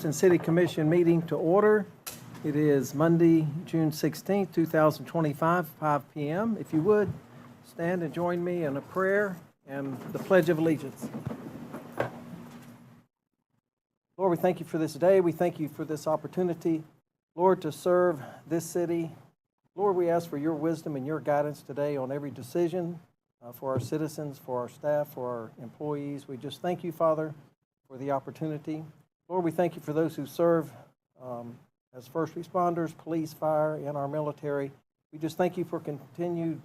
City Commission meeting to order. It is Monday, June 16th, 2025, 5 p.m. If you would, stand and join me in a prayer and the Pledge of Allegiance. Lord, we thank you for this day. We thank you for this opportunity, Lord, to serve this city. Lord, we ask for your wisdom and your guidance today on every decision for our citizens, for our staff, for our employees. We just thank you, Father, for the opportunity. Lord, we thank you for those who serve as first responders, police, fire, and our military. We just thank you for continued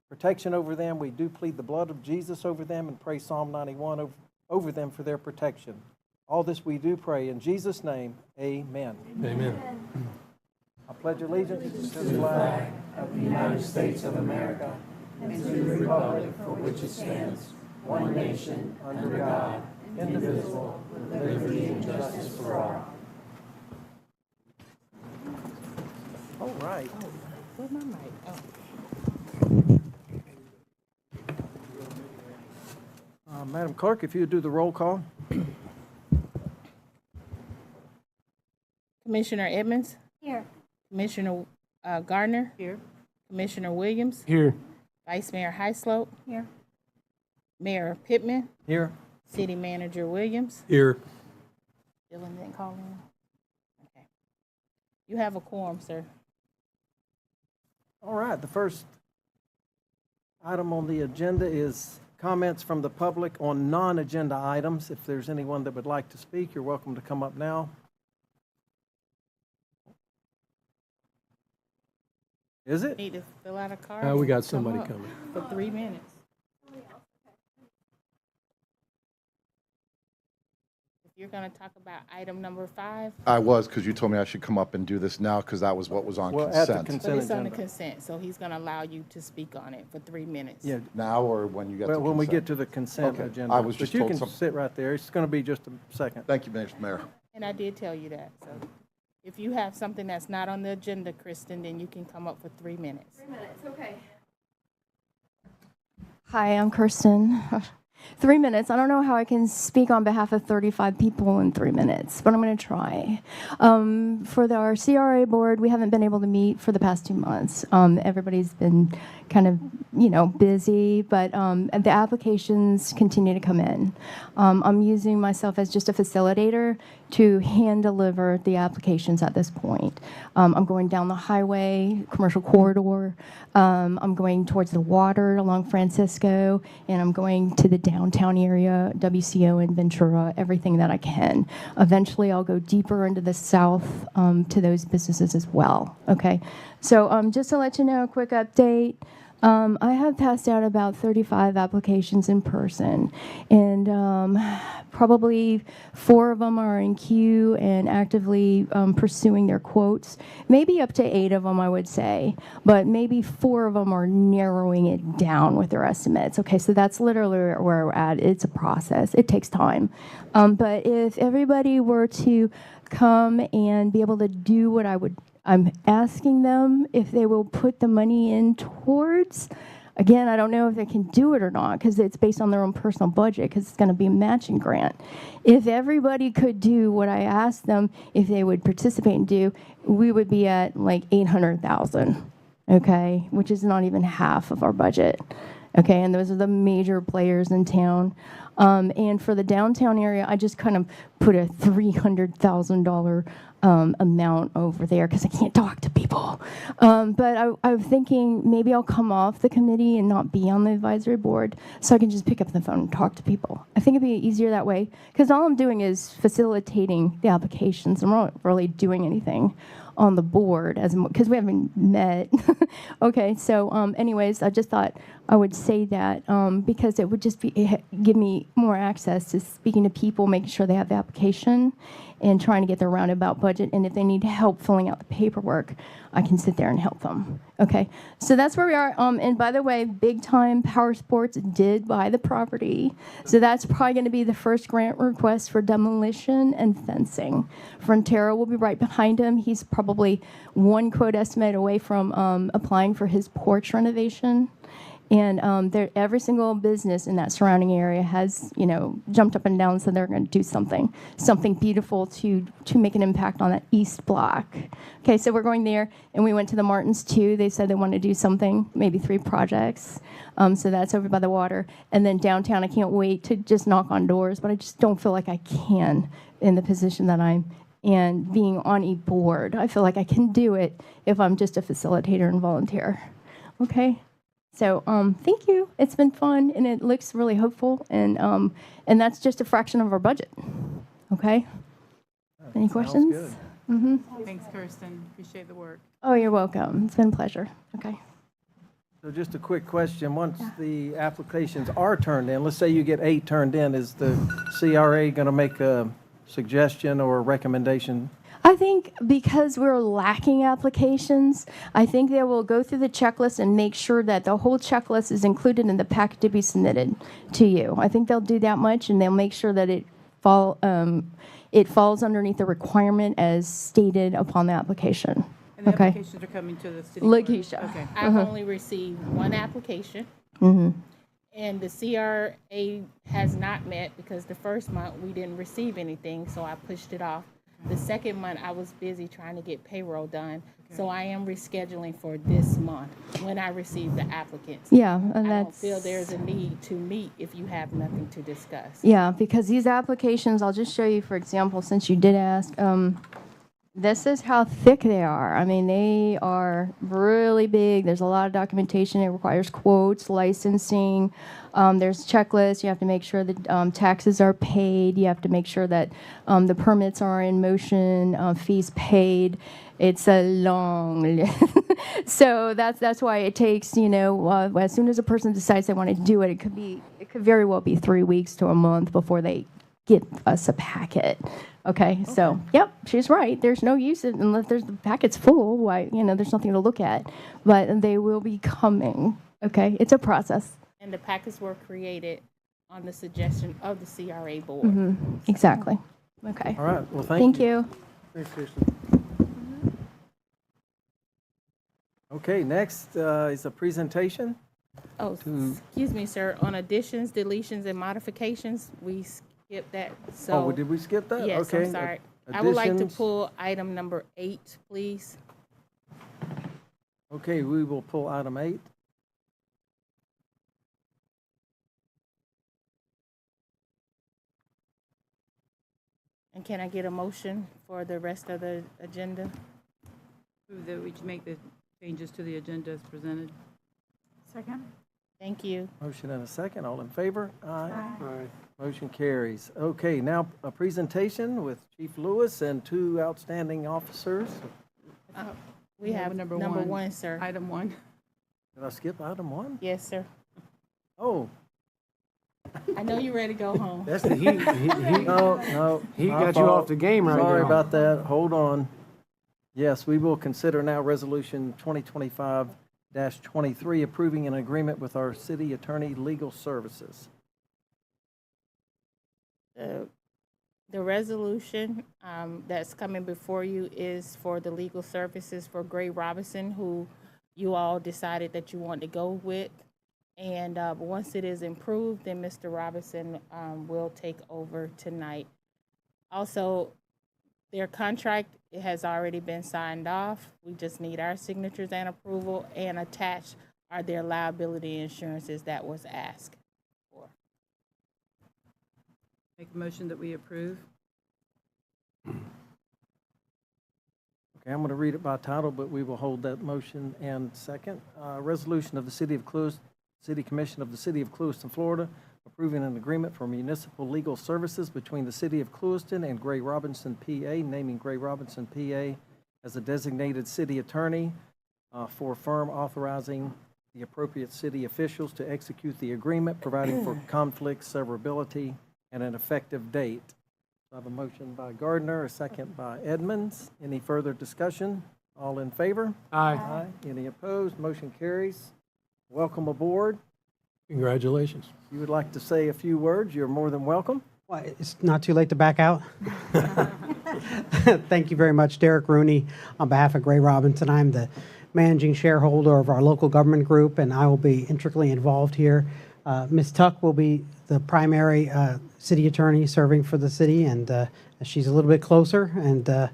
protection over them. We do plead the blood of Jesus over them and pray Psalm 91 over them for their protection. All this we do pray in Jesus' name, amen. Amen. I pledge allegiance to the flag of the United States of America and to the republic for which it stands, one nation, under God, indivisible, with liberty and justice for all. All right. Where's my mic? Madam Clerk, if you would do the roll call. Commissioner Edmonds? Here. Commissioner Gardner? Here. Commissioner Williams? Here. Vice Mayor Heislope? Here. Mayor Pittman? Here. City Manager Williams? Here. Dylan didn't call in? Okay. You have a quorum, sir. All right. The first item on the agenda is comments from the public on non-agenda items. If there's anyone that would like to speak, you're welcome to come up now. Is it? Need to fill out a card. We got and come somebody up coming. For 3 minutes. If you're going to talk about item number 5. I was, because you told me I should come up and do this now, because that was what was on Well, at the consent. But consent it's on the agenda. consent, so he's going to allow you to speak on it for 3 minutes. Yeah. Now or when you get to Well, when we get consent? to the consent Okay. agenda. I was just But you told can some- sit right there. It's going to be just a second. Thank you, Mr. Mayor. And I did tell you that, so if you have something that's not on the agenda, Kristen, then you can come up for 3 minutes. 3 minutes, okay. Hi, I'm Kirsten. 3 minutes. I don't know how I can speak on behalf of 35 people in 3 minutes, but I'm going to try. For our CRA board, we haven't been able to meet for the past 2 months. Everybody's been kind of, busy, but the applications continue to come in. I'm using myself as just a facilitator to hand deliver the applications at this point. I'm going down the highway, commercial corridor. I'm going towards the water along Francisco, and I'm going to the downtown area, WCO and Ventura, everything that I can. Eventually, I'll go deeper into the south to those businesses as well. Okay, so just to let you know, a quick update. I have passed out about 35 applications in person, and probably 4 of them are in queue and actively pursuing their quotes. Maybe up to 8 of them, I would say, but maybe 4 of them are narrowing it down with their estimates. Okay, so that's literally where we're at. It's a process. It takes time. But if everybody were to come and be able to do what I'm asking them if they will put the money in towards. Again, I don't know if they can do it or not because it's based on their own personal budget because it's going to be a matching grant. If everybody could do what I asked them if they would participate and do, we would be at like $800,000, okay, which is not even half of our budget. Okay, and those are the major players in town. And for the downtown area, I just kind of put a $300,000 amount over there because I can't talk to people. But I'm thinking maybe I'll come off the committee and not be on the advisory board so I can just pick up the phone and talk to people. I think it'd be easier that way because all I'm doing is facilitating the applications. I'm not really doing anything on the board because we haven't met. Okay, so anyways, I just thought I would say that because it would just give me more access to speaking to people, making sure they have the application and trying to get their roundabout budget. And if they need help filling out the paperwork, I can sit there and help them. Okay, so that's where we are. And by the way, Big Time Power Sports did buy the property. So that's probably going to be the first grant request for demolition and fencing. Frontera will be right behind him. He's probably one quote estimate away from applying for his porch renovation. And every single business in that surrounding area has, jumped up and down and said they're going to do something beautiful to make an impact on that east block. Okay, so we're going there, and we went to the Martins too. They said they want to do something, maybe 3 projects. So that's over by the water. And then downtown, I can't wait to just knock on doors, but I just don't feel like I can in the position that I'm in, being on a board. I feel like I can do it if I'm just a facilitator and volunteer. Okay? So thank you. It's been fun, and it looks really hopeful, and that's just a fraction of our budget. Okay? Any questions? Sounds good. Thanks, Kirsten. Appreciate the work. Oh, you're welcome. It's been a pleasure. Okay. So just a quick question. Once the applications are turned in, let's say you get 8 turned in, is the CRA going to make a suggestion or a recommendation? I think because we're lacking applications, I think they will go through the checklist and make sure that the whole checklist is included in the packet to be submitted to you. I think they'll do that much, and they'll make sure that it falls underneath the requirement as stated upon the application. And the Okay. applications are coming to the city clerk? Lakeisha. Okay. I've only received 1 application, Mm-hmm. and the CRA has not met because the first month we didn't receive anything, so I pushed it off. The second month, I was busy trying to get payroll done, so I am rescheduling for this month when I receive the applicants. Yeah, and I don't that's. feel there's a need to meet if you have nothing to discuss. Yeah, because these applications, I'll just show you, for example, since you did ask, this is how thick they are. I mean, they are really big. There's a lot of documentation. It requires quotes, licensing. There's checklists. You have to make sure that taxes are paid. You have to make sure that the permits are in motion, fees paid. It's a long list. So that's why it takes, as soon as a person decides they want to do it, it could very well be 3 weeks to a month before they get us a packet. Okay, so, yep, she's right. There's no use unless the packet's full. Why, there's nothing to look at. But they will be coming. Okay, it's a process. And the packets were created on the suggestion of the CRA board. Mm-hmm. Exactly. Okay. All right, well, Thank you. Thanks, Kirsten. Okay, next is a presentation. Oh, excuse me, sir. On additions, deletions, and modifications, we skipped that. So, Oh, did we skip that? yes, Okay. I'm sorry. I would like to Additions. pull item number 8, please. Okay, we will pull item 8. And can I get a motion for the rest of the agenda? Move that we make the changes to the agenda as presented. Second. Thank you. Motion and a second. All in favor? Aye. Aye. Motion carries. Okay, now a presentation with Chief Lewis and 2 outstanding officers. We have number 1, sir. Item 1. Did I skip item 1? Yes, sir. Oh, I know you're ready to go home. That's the he no. he my got you fault. off the game right Sorry now. about that. Hold on. Yes, we will consider now Resolution 2025-23, approving an agreement with our city attorney legal services. The resolution that's coming before you is for the legal services for Gray Robinson, who you all decided that you want to go with. And once it is improved, then Mr. Robinson will take over tonight. Also, their contract has already been signed off. We just need our signatures and approval, and attached are their liability insurances that was asked for. Make a motion that we approve. Okay, I'm going to read it by title, but we will hold that motion and second. Resolution of the City of Clewiston, City Commission of the City of Clewiston, Florida, approving an agreement for municipal legal services between the City of Clewiston and Gray Robinson, PA, naming Gray Robinson, PA as a designated city attorney for a firm, authorizing the appropriate city officials to execute the agreement, providing for conflict severability and an effective date. I have a motion by Gardner, a second by Edmonds. Any further discussion? All in favor? Aye. Any opposed? Motion carries. Welcome aboard. Congratulations. If you would like to say a few words, you're more than welcome. Well, it's not too late to back out. Thank you very much, Derek Rooney. On behalf of Gray Robinson, I'm the managing shareholder of our local government group, and I will be intricately involved here. Ms. Tuck will be the primary city attorney serving for the city, and she's a little bit closer. And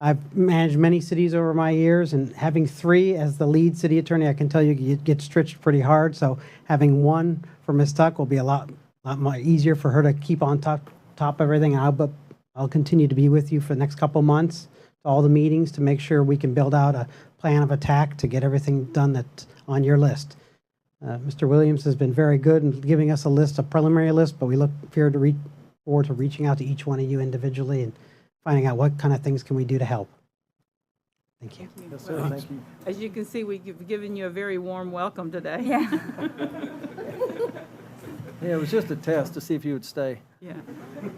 I've managed many cities over my years, and having 3 as the lead city attorney, I can tell you it gets stretched pretty hard. So having 1 for Ms. Tuck will be a lot more easier for her to keep on top of everything. I'll continue to be with you for the next couple months to all the meetings to make sure we can build out a plan of attack to get everything done that's on your list. Mr. Williams has been very good in giving us a preliminary list, but we look forward to reaching out to each one of you individually and finding out what kind of things can we do to help. Thank you. Yes, sir, thank you. As you can see, we've given you a very warm welcome today. Yeah. Yeah, it was just a test to see if you would stay. Yeah.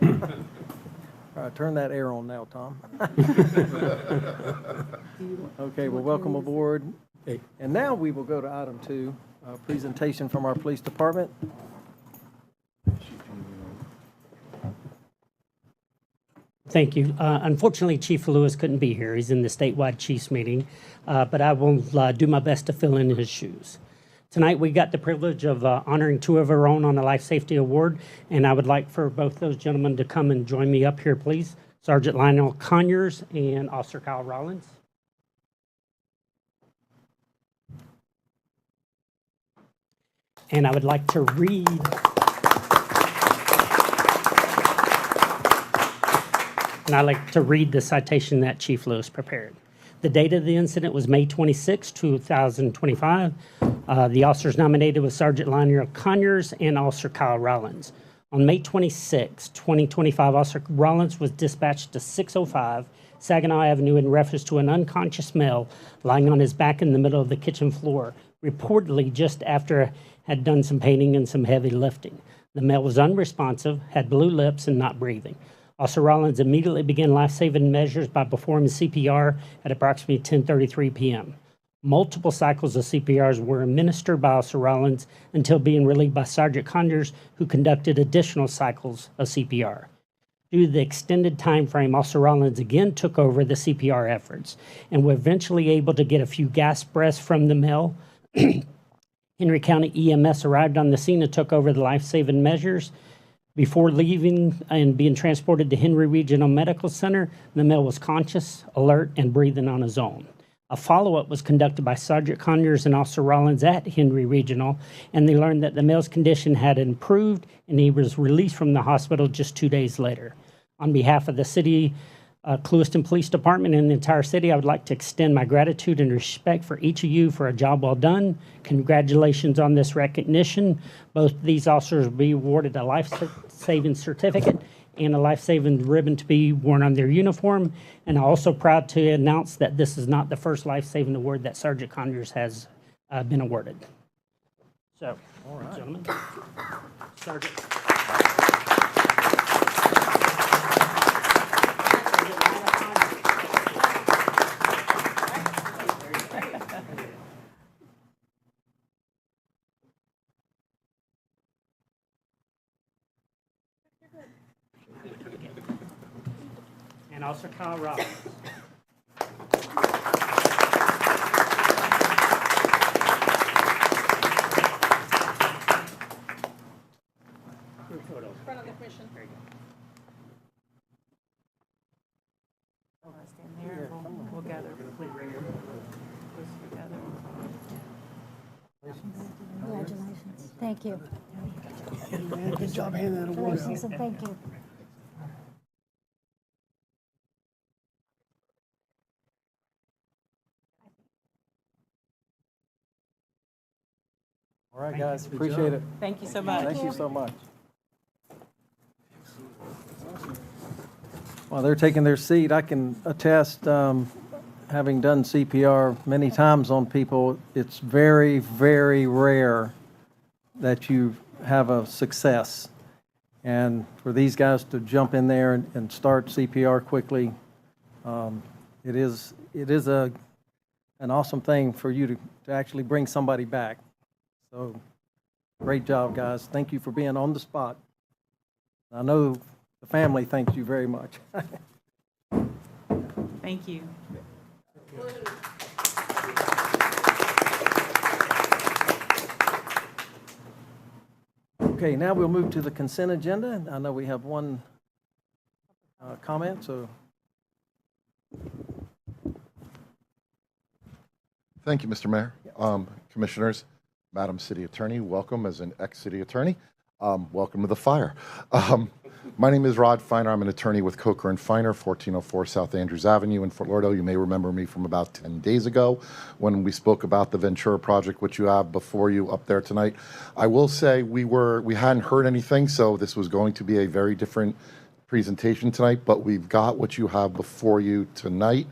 All right, turn that air on now, Tom. Okay, well, welcome aboard. Hey. And now we will go to item 2, presentation from our police department. Thank you. Unfortunately, Chief Lewis couldn't be here. He's in the statewide chiefs meeting, but I will do my best to fill in his shoes. Tonight, we got the privilege of honoring 2 of our own on the Life Safety Award, and I would like for both those gentlemen to come and join me up here, please. Sergeant Lionel Conyers and Officer Kyle Rollins. And I would like to read the citation that Chief Lewis prepared. The date of the incident was May 26, 2025. The officers nominated was Sergeant Lionel Conyers and Officer Kyle Rollins. On May 26, 2025, Officer Rollins was dispatched to 605 Saginaw Avenue in reference to an unconscious male lying on his back in the middle of the kitchen floor, reportedly just after had done some painting and some heavy lifting. The male was unresponsive, had blue lips, and not breathing. Officer Rollins immediately began life-saving measures by performing CPR at approximately 10:33 p.m. Multiple cycles of CPRs were administered by Officer Rollins until being relieved by Sergeant Conyers, who conducted additional cycles of CPR. Due to the extended time frame, Officer Rollins again took over the CPR efforts and were eventually able to get a few gasp breaths from the male. Henry County EMS arrived on the scene and took over the life-saving measures. Before leaving and being transported to Henry Regional Medical Center, the male was conscious, alert, and breathing on his own. A follow-up was conducted by Sergeant Conyers and Officer Rollins at Henry Regional, and they learned that the male's condition had improved and he was released from the hospital just 2 days later. On behalf of the city, Clewiston Police Department and the entire city, I would like to extend my gratitude and respect for each of you for a job well done. Congratulations on this recognition. Both of these officers will be awarded a life-saving certificate and a life-saving ribbon to be worn on their uniform. And I'm also proud to announce that this is not the first life-saving award that Sergeant Conyers has been awarded. So, gentlemen, Sergeant. And Officer Kyle Rollins. Group photo. Front of the commission. Very good. Stand there, we'll gather. This together. Congratulations. Thank you. Good job handing that award. Congratulations, and thank you. All right, guys, appreciate it. Thank you so much. Thank you so much. While they're taking their seat, I can attest, having done CPR many times on people, it's very, very rare that you have a success. And for these guys to jump in there and start CPR quickly, it is an awesome thing for you to actually bring somebody back. So, great job, guys. Thank you for being on the spot. I know the family thanks you very much. Thank you. Okay, now we'll move to the consent agenda. I know we have one comment, so Thank you, Mr. Mayor. Commissioners, Madam City Attorney, welcome as an ex-city attorney. Welcome to the fire. My name is Rod Feiner. I'm an attorney with Coker and Feiner, 1404 South Andrews Avenue in Fort Lauderdale. You may remember me from about 10 days ago when we spoke about the Ventura project, which you have before you up there tonight. I will say we hadn't heard anything, so this was going to be a very different presentation tonight, but we've got what you have before you tonight,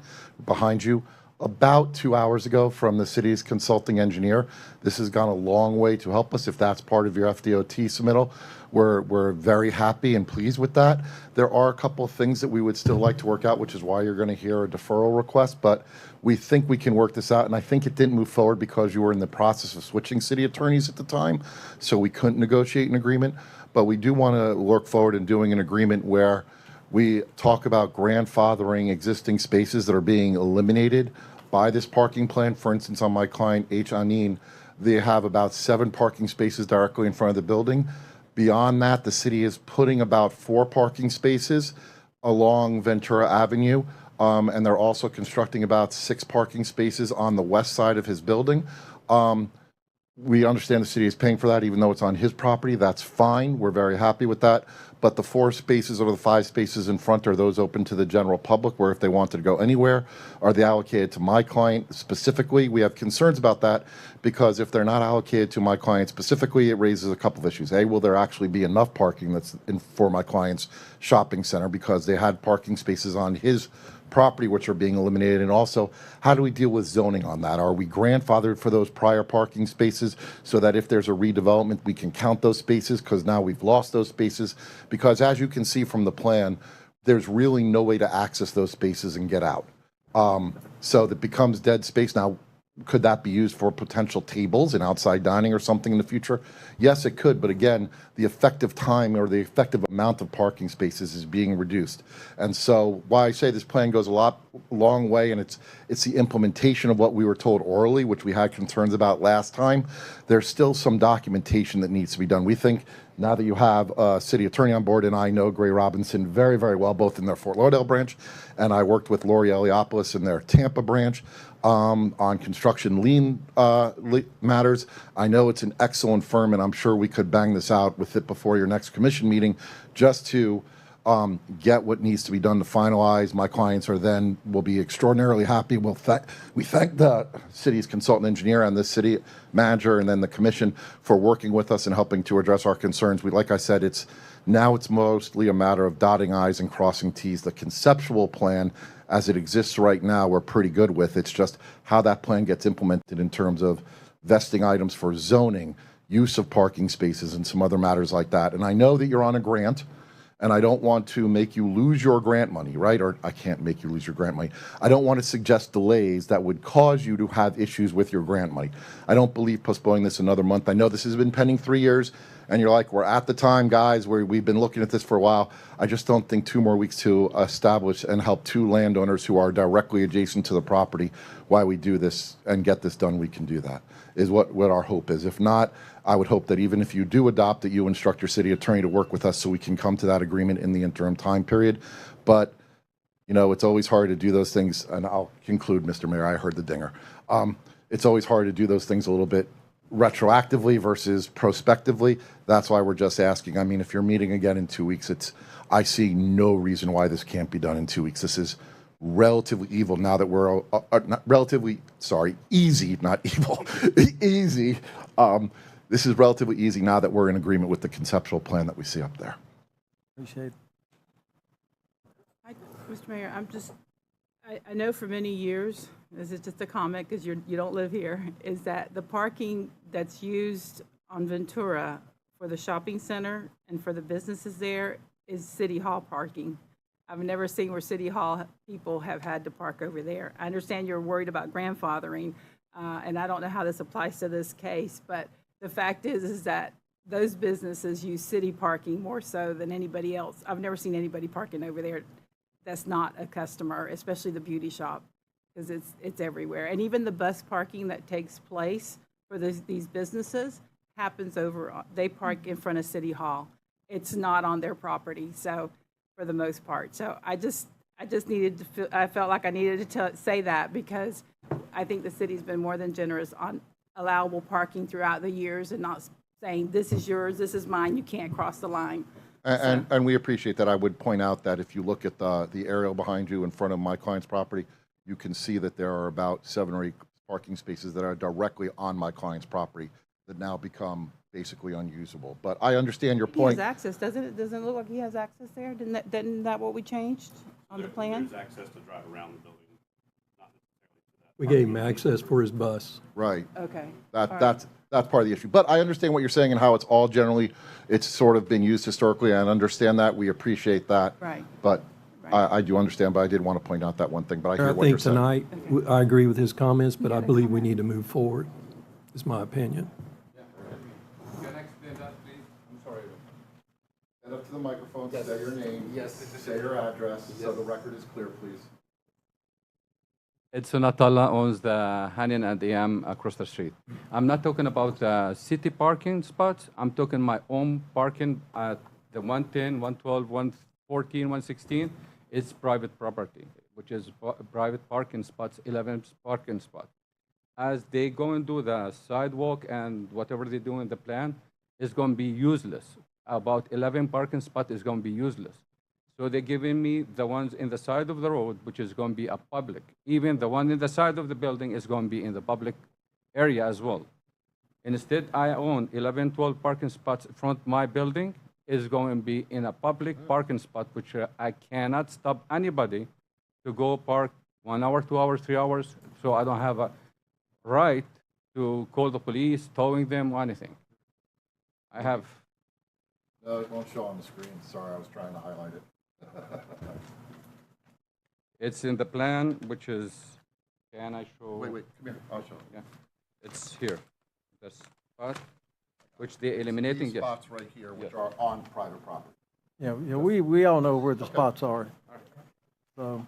behind you, about 2 hours ago from the city's consulting engineer. This has gone a long way to help us. If that's part of your FDOT submittal, we're very happy and pleased with that. There are a couple of things that we would still like to work out, which is why you're going to hear a deferral request, but we think we can work this out, and I think it didn't move forward because you were in the process of switching city attorneys at the time, so we couldn't negotiate an agreement. But we do want to work forward in doing an agreement where we talk about grandfathering existing spaces that are being eliminated by this parking plan. For instance, on my client, H. Anin, they have about 7 parking spaces directly in front of the building. Beyond that, the city is putting about 4 parking spaces along Ventura Avenue, and they're also constructing about 6 parking spaces on the west side of his building. We understand the city is paying for that, even though it's on his property. That's fine. We're very happy with that. But the 4 spaces or the 5 spaces in front, are those open to the general public, where if they wanted to go anywhere? Are they allocated to my client specifically? We have concerns about that, because if they're not allocated to my client specifically, it raises a couple of issues. A, will there actually be enough parking that's for my client's shopping center, because they had parking spaces on his property which are being eliminated? And also, how do we deal with zoning on that? Are we grandfathered for those prior parking spaces so that if there's a redevelopment, we can count those spaces, because now we've lost those spaces? Because as you can see from the plan, there's really no way to access those spaces and get out. So that becomes dead space. Now, could that be used for potential tables and outside dining or something in the future? Yes, it could. But again, the effective time or the effective amount of parking spaces is being reduced. And so why I say this plan goes a long way, and it's the implementation of what we were told orally, which we had concerns about last time. There's still some documentation that needs to be done. We think now that you have a city attorney on board, and I know Gray Robinson very, very well, both in their Fort Lauderdale branch, and I worked with Lori Eliopoulos in their Tampa branch, on construction lien matters. I know it's an excellent firm, and I'm sure we could bang this out with it before your next commission meeting, just to get what needs to be done to finalize. My clients will be extraordinarily happy. We thank the city's consultant engineer and the city manager and then the commission for working with us and helping to address our concerns. Like I said, it's mostly a matter of dotting I's and crossing T's. The conceptual plan as it exists right now, we're pretty good with. It's just how that plan gets implemented in terms of vesting items for zoning, use of parking spaces, and some other matters like that. And I know that you're on a grant, and I don't want to make you lose your grant money, right? Or I can't make you lose your grant money. I don't want to suggest delays that would cause you to have issues with your grant money. I don't believe postponing this another month. I know this has been pending 3 years, and you're like, we're at the time, guys, where we've been looking at this for a while. I just don't think 2 more weeks to establish and help 2 landowners who are directly adjacent to the property while we do this and get this done, we can do that, is what our hope is. If not, I would hope that even if you do adopt it, you instruct your city attorney to work with us so we can come to that agreement in the interim time period. But, you know, it's always hard to do those things, and I'll conclude, Mr. Mayor, I heard the dinger. It's always hard to do those things a little bit retroactively versus prospectively. That's why we're just asking. I mean, if you're meeting again in 2 weeks, I see no reason why this can't be done in 2 weeks. This is relatively evil now that we're easy, not evil, easy. This is relatively easy now that we're in agreement with the conceptual plan that we see up there. appreciate it. Mr. Mayor, I know for many years, this is just a comment because you don't live here, is that the parking that's used on Ventura for the shopping center and for the businesses there is City Hall parking. I've never seen where City Hall people have had to park over there. I understand you're worried about grandfathering, and I don't know how this applies to this case, but the fact is that those businesses use city parking more so than anybody else. I've never seen anybody parking over there that's not a customer, especially the beauty shop, because it's everywhere. And even the bus parking that takes place for these businesses happens they park in front of City Hall. It's not on their property, so, for the most part. So I just needed to I felt like I needed to say that because I think the city's been more than generous on allowable parking throughout the years and not saying, this is yours, this is mine, you can't cross the line. And we appreciate that. I would point out that if you look at the aerial behind you in front of my client's property, you can see that there are about 7 or 8 parking spaces that are directly on my client's property that now become basically unusable. But I understand your He point. has access, doesn't it? Doesn't it look like he has access there? Isn't that what we changed on the plan? There's access to drive around the building, not necessarily to that. We gave him access for his bus. Right. Okay. That's part of the issue. But I understand what you're saying and how it's all generally, it's sort of been used historically. I understand that. We appreciate that. Right. But Right. I do understand, but I did want to point out that one thing. But I I hear what you're think saying. tonight, I agree with his comments, but I believe we need to move forward, is my opinion. Can I explain that, please? I'm sorry. Stand up to the microphone, say your name. Yes. Say your address, so the record is clear, please. Edson Atalla owns the Hanin and AM across the street. I'm not talking about the city parking spots. I'm talking my own parking at the 110, 112, 114, 116. It's private property, which is private parking spots, 11 parking spots. As they go and do the sidewalk and whatever they do in the plan, is going to be useless. About 11 parking spots is going to be useless. So they're giving me the ones in the side of the road, which is going to be a public. Even the one in the side of the building is going to be in the public area as well. Instead, I own 11, 12 parking spots in front of my building, is going to be in a public parking spot, which I cannot stop anybody to go park 1 hour, 2 hours, 3 hours. So I don't have a right to call the police, towing them, or anything. I have. No, it won't show on the screen. Sorry, I was trying to highlight it. It's in the plan, which is, can I show? Wait, come here. I'll show you. Yeah, it's here. The spot, which they're eliminating. These Yes. spots right here, which are on private property. Yeah, we all know where the spots are. So,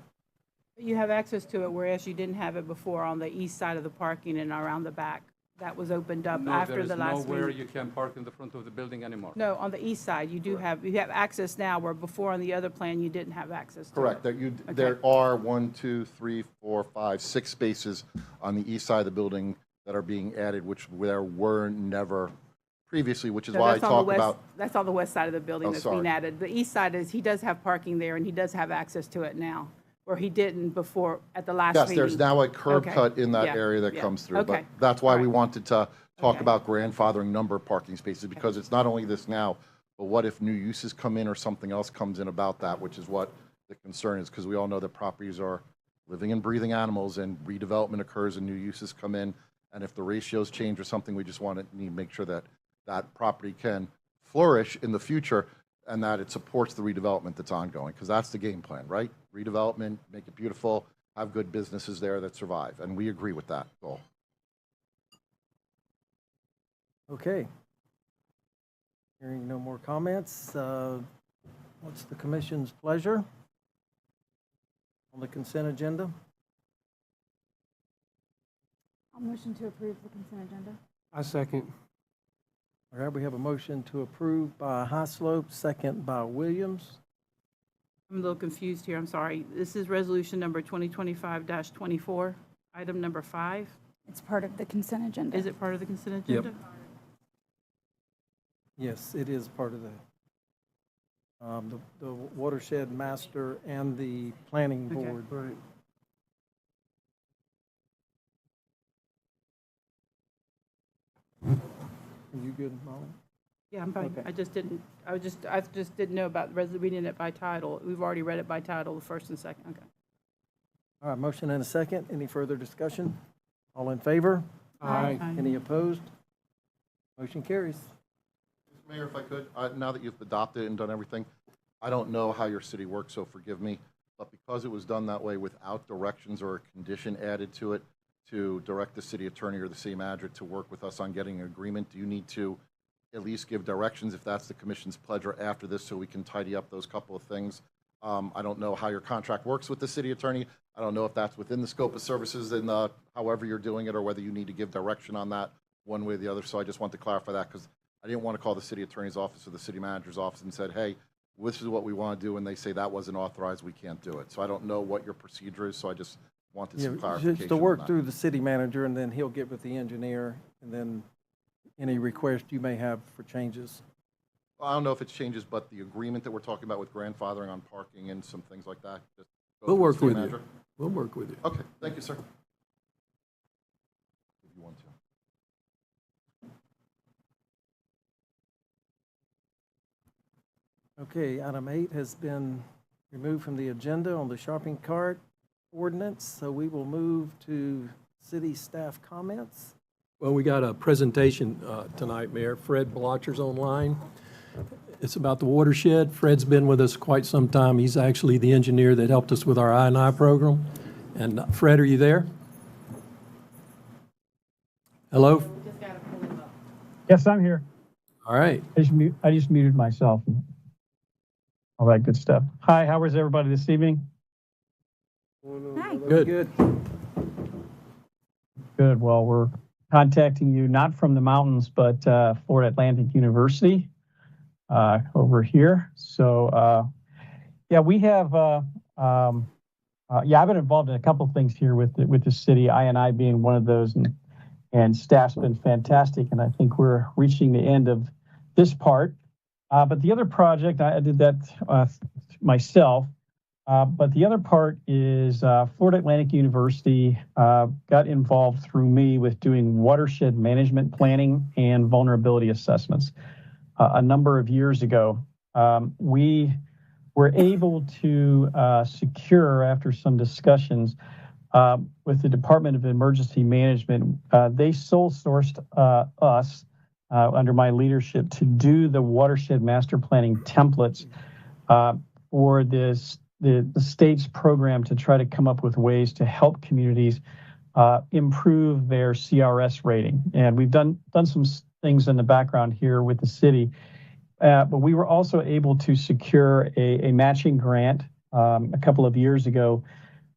You have access to it, whereas you didn't have it before on the east side of the parking and around the back. That was opened up No, after there the is last nowhere meeting. you can park in the front of the building anymore. No, on the east side, you have access now, where before on the other plan, you didn't have access to it. Correct. There are 1, 2, 3, 4, 5, 6 spaces on the east side of the building that are being added, which there were never previously, which is No, why I that's on the talk west- about. That's on the west side of the building Oh, that's being sorry. added. The east side is, he does have parking there, and he does have access to it now, where he didn't before at the last Yes, meeting. there's now a curb Okay. cut in that Yeah, area that yeah. comes through. But Okay. that's why All we right. wanted to talk Okay. about grandfathering number of parking spaces, because it's not only this now, but what if new uses come in or something else comes in about that, which is what the concern is, because we all know that properties are living and breathing animals, and redevelopment occurs and new uses come in. And if the ratios change or something, we just want to need to make sure that that property can flourish in the future and that it supports the redevelopment that's ongoing, because that's the game plan, right? Redevelopment, make it beautiful, have good businesses there that survive, and we agree with that goal. okay. Hearing no more comments, what's the commission's pleasure on the consent agenda? I'll motion to approve the consent agenda. I second. All right, we have a motion to approve by Highslope, second by Williams. I'm a little confused here, I'm sorry. This is resolution number 2025-24, item number 5. It's part of the consent agenda. Is it part of the consent Yep. agenda? Yes, it is part of the watershed master and the planning Okay. board. Right. Are you good, Molly? Yeah, I'm fine. Okay. I just didn't know about reading it by title. We've already read it by title, the first and second, okay. All right, motion and a second. Any further discussion? All in favor? Aye. Any opposed? Motion carries. Mayor, if I could, now that you've adopted and done everything, I don't know how your city works, so forgive me, but because it was done that way without directions or a condition added to it to direct the city attorney or the city manager to work with us on getting an agreement, do you need to at least give directions if that's the commission's pleasure after this so we can tidy up those couple of things? I don't know how your contract works with the city attorney. I don't know if that's within the scope of services and however you're doing it, or whether you need to give direction on that. one way or the other. So I just want to clarify that because I didn't want to call the city attorney's office or the city manager's office and said, hey, this is what we want to do, and they say that wasn't authorized, we can't do it. So I don't know what your procedure is, so I just wanted some clarification Just to on work that. through the city manager, and then he'll get with the engineer, and then any request you may have for changes. I don't know if it's changes, but the agreement that we're talking about with grandfathering on parking and some things like that. Just go We'll through the work city with manager. you. We'll work with you. Okay, thank you, sir. If you want to. Okay, item 8 has been removed from the agenda on the shopping cart ordinance, so we will move to city staff comments. Well, we got a presentation tonight, Mayor. Fred Blotcher's online. It's about the watershed. Fred's been with us quite some time. He's actually the engineer that helped us with our I&I program. And Fred, are you there? Hello? Yes, I'm here. All right. I just muted myself. All that good stuff. Hi, how is everybody this evening? Hi. Good. Good. Good. Well, we're contacting you not from the mountains, but Florida Atlantic University over here. So, yeah, we have. I've been involved in a couple of things here with the city. I being one of those, and staff's been fantastic. And I think we're reaching the end of this part. But the other project, I did that myself. But the other part is Florida Atlantic University got involved through me with doing watershed management planning and vulnerability assessments a number of years ago. We were able to secure, after some discussions with the Department of Emergency Management, they sole sourced us under my leadership to do the watershed master planning templates for this the state's program to try to come up with ways to help communities improve their CRS rating. And we've done some things in the background here with the city, but we were also able to secure a matching grant a couple of years ago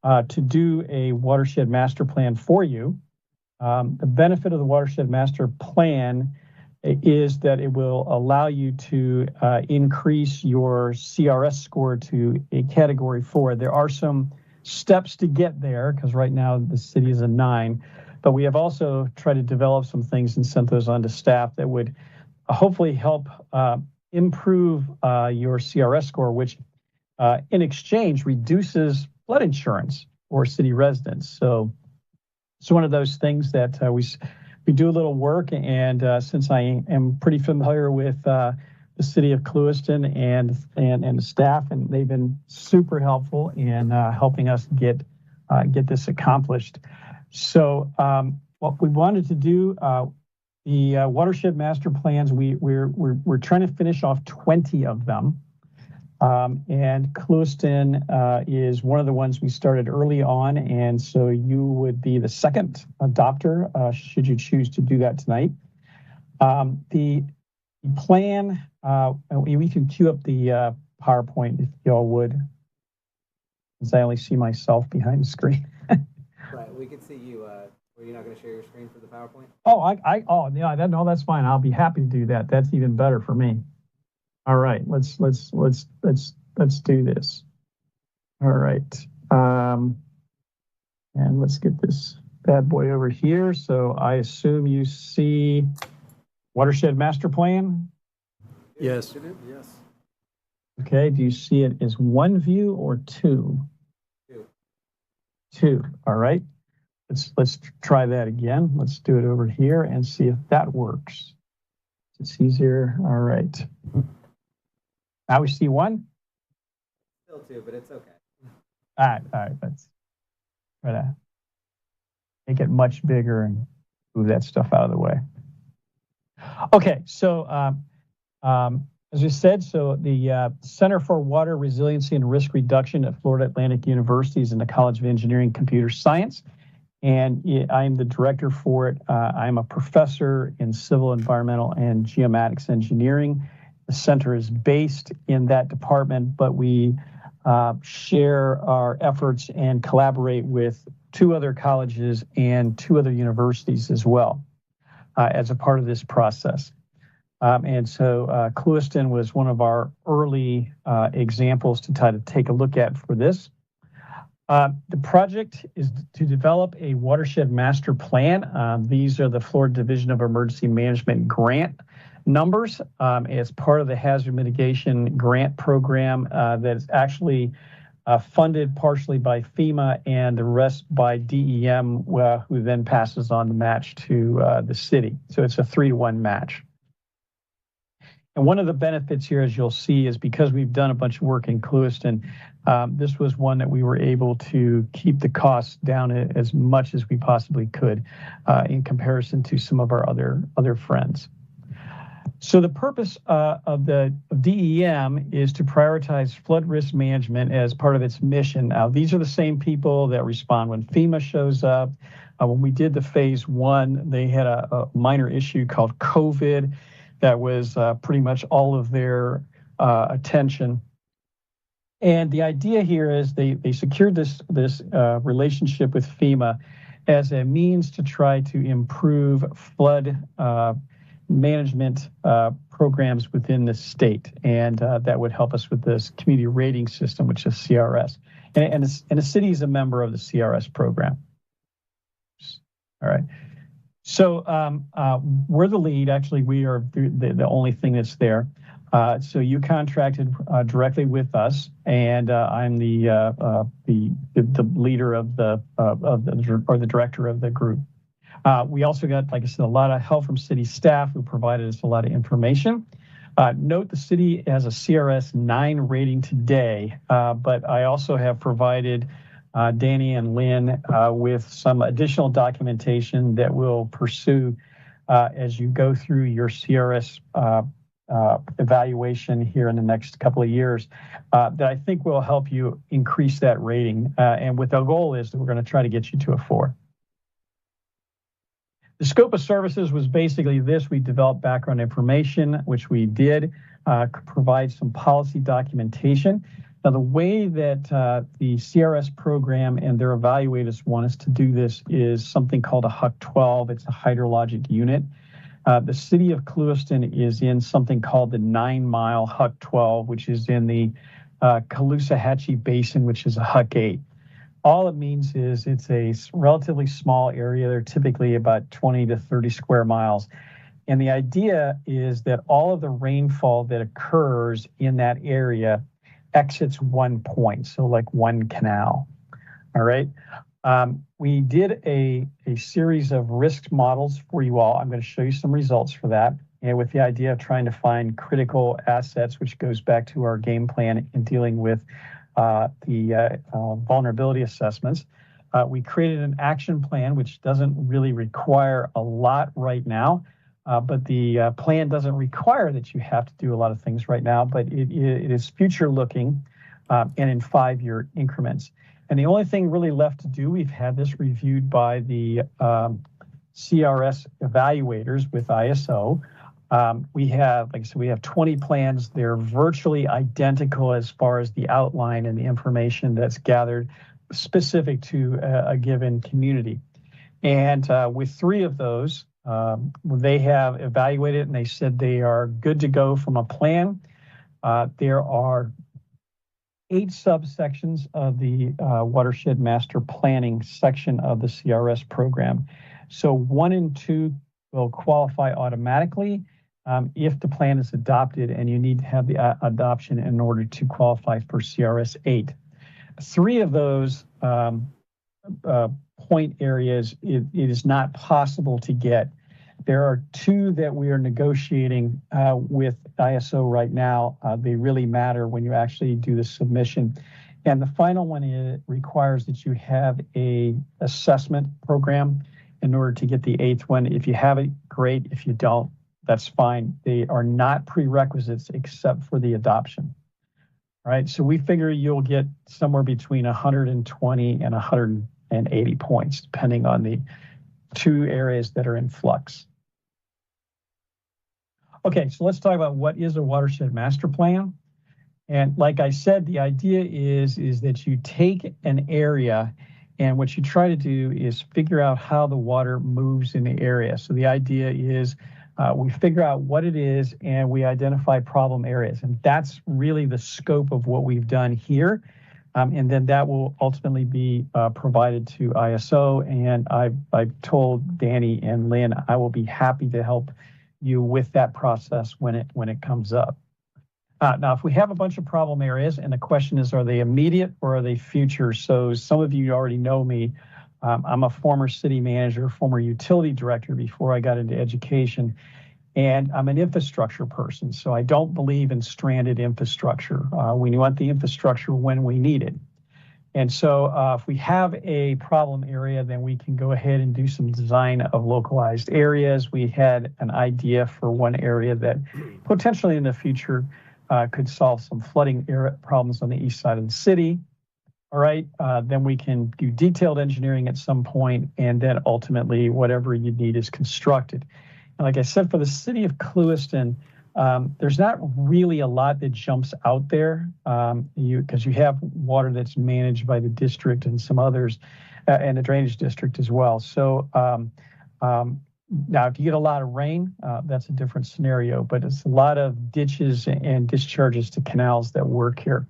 to do a watershed master plan for you. The benefit of the watershed master plan is that it will allow you to increase your CRS score to a category 4. There are some steps to get there because right now the city is a 9, but we have also tried to develop some things and sent those on to staff that would hopefully help improve your CRS score, which in exchange reduces flood insurance for city residents. So it's one of those things that we do a little work, and since I am pretty familiar with the city of Clewiston and the staff, and they've been super helpful in helping us get this accomplished. So what we wanted to do, the watershed master plans, we're trying to finish off 20 of them. And Clewiston is one of the ones we started early on, and so you would be the second adopter should you choose to do that tonight. The plan, we can cue up the PowerPoint if y'all would, since I only see myself behind the screen. Right, we could see you. Were you not going to share your screen for the PowerPoint? No, that's fine. I'll be happy to do that. That's even better for me. All right, let's do this. All right, and let's get this bad boy over here. So I assume you see watershed master plan. Yes. Yes. Okay. Do you see it as one view or two? Two. All right. Let's try that again. Let's do it over here and see if that works. It's easier. All right. Now we see one. Still two, but it's okay. All right. Let's try to make it much bigger and move that stuff out of the way. Okay, so as we said, so the Center for Water Resiliency and Risk Reduction at Florida Atlantic University is in the College of Engineering and Computer Science, and I'm the director for it. I'm a professor in civil, environmental, and geomatics engineering. The center is based in that department, but we share our efforts and collaborate with 2 other colleges and 2 other universities as well. as a part of this process. And so Clewiston was one of our early examples to try to take a look at for this. The project is to develop a watershed master plan. These are the Florida Division of Emergency Management grant numbers as part of the hazard mitigation grant program that is actually funded partially by FEMA and the rest by DEM, who then passes on the match to the city. So it's a 3-to-1 match. And one of the benefits here, as you'll see, is because we've done a bunch of work in Clewiston, this was one that we were able to keep the costs down as much as we possibly could in comparison to some of our other friends. So the purpose of DEM is to prioritize flood risk management as part of its mission. Now, these are the same people that respond when FEMA shows up. When we did the phase 1, they had a minor issue called COVID that was pretty much all of their attention. And the idea here is they secured this relationship with FEMA as a means to try to improve flood management programs within the state, and that would help us with this community rating system, which is CRS. And the city is a member of the CRS program. All right. So we're the lead. Actually, we are the only thing that's there. So you contracted directly with us, and I'm the leader of the director of the group. We also got, like I said, a lot of help from city staff who provided us a lot of information. Note the city has a CRS 9 rating today, but I also have provided Danny and Lynn with some additional documentation that we'll pursue as you go through your CRS evaluation here in the next couple of years that I think will help you increase that rating. And what our goal is that we're going to try to get you to a 4. The scope of services was basically this. We developed background information, which we did, provide some policy documentation. Now, the way that the CRS program and their evaluators want us to do this is something called a HUC 12. It's a hydrologic unit. The city of Clewiston is in something called the 9-mile HUC 12, which is in the Caloosahatchee Basin, which is a HUC 8. All it means is it's a relatively small area. They're typically about 20 to 30 square miles. And the idea is that all of the rainfall that occurs in that area exits one point, so like one canal. All right. We did a series of risk models for you all. I'm going to show you some results for that, and with the idea of trying to find critical assets, which goes back to our game plan in dealing with the vulnerability assessments. We created an action plan, which doesn't really require a lot right now, but the plan doesn't require that you have to do a lot of things right now, but it is future looking and in 5-year increments. And the only thing really left to do, we've had this reviewed by the CRS evaluators with ISO. We have, like I said, we have 20 plans. They're virtually identical as far as the outline and the information that's gathered specific to a given community. And with 3 of those, they have evaluated and they said they are good to go from a plan. There are 8 subsections of the Watershed Master Planning section of the CRS program. So 1 and 2 will qualify automatically if the plan is adopted, and you need to have the adoption in order to qualify for CRS 8. 3 of those point areas, it is not possible to get. There are 2 that we are negotiating with ISO right now. They really matter when you actually do the submission. And the final one requires that you have a assessment program in order to get the 8th one. If you have it, great. If you don't, that's fine. They are not prerequisites except for the adoption. All right, so we figure you'll get somewhere between 120 and 180 points, depending on the 2 areas that are in flux. Okay, so let's talk about what is a watershed master plan. And like I said, the idea is that you take an area And what you try to do is figure out how the water moves in the area. So the idea is we figure out what it is and we identify problem areas. And that's really the scope of what we've done here. And then that will ultimately be provided to ISO. And I've told Danny and Lynn, I will be happy to help you with that process when it comes up. Now, if we have a bunch of problem areas, and the question is, are they immediate or are they future? So some of you already know me. I'm a former city manager, former utility director before I got into education, and I'm an infrastructure person. So I don't believe in stranded infrastructure. We want the infrastructure when we need it. And so if we have a problem area, then we can go ahead and do some design of localized areas. We had an idea for one area that potentially in the future could solve some flooding problems on the east side of the city. All right, then we can do detailed engineering at some point, and then ultimately whatever you need is constructed. And like I said, for the city of Clewiston, there's not really a lot that jumps out there because you have water that's managed by the district and some others, and the drainage district as well. So now, if you get a lot of rain, that's a different scenario, but it's a lot of ditches and discharges to canals that work here.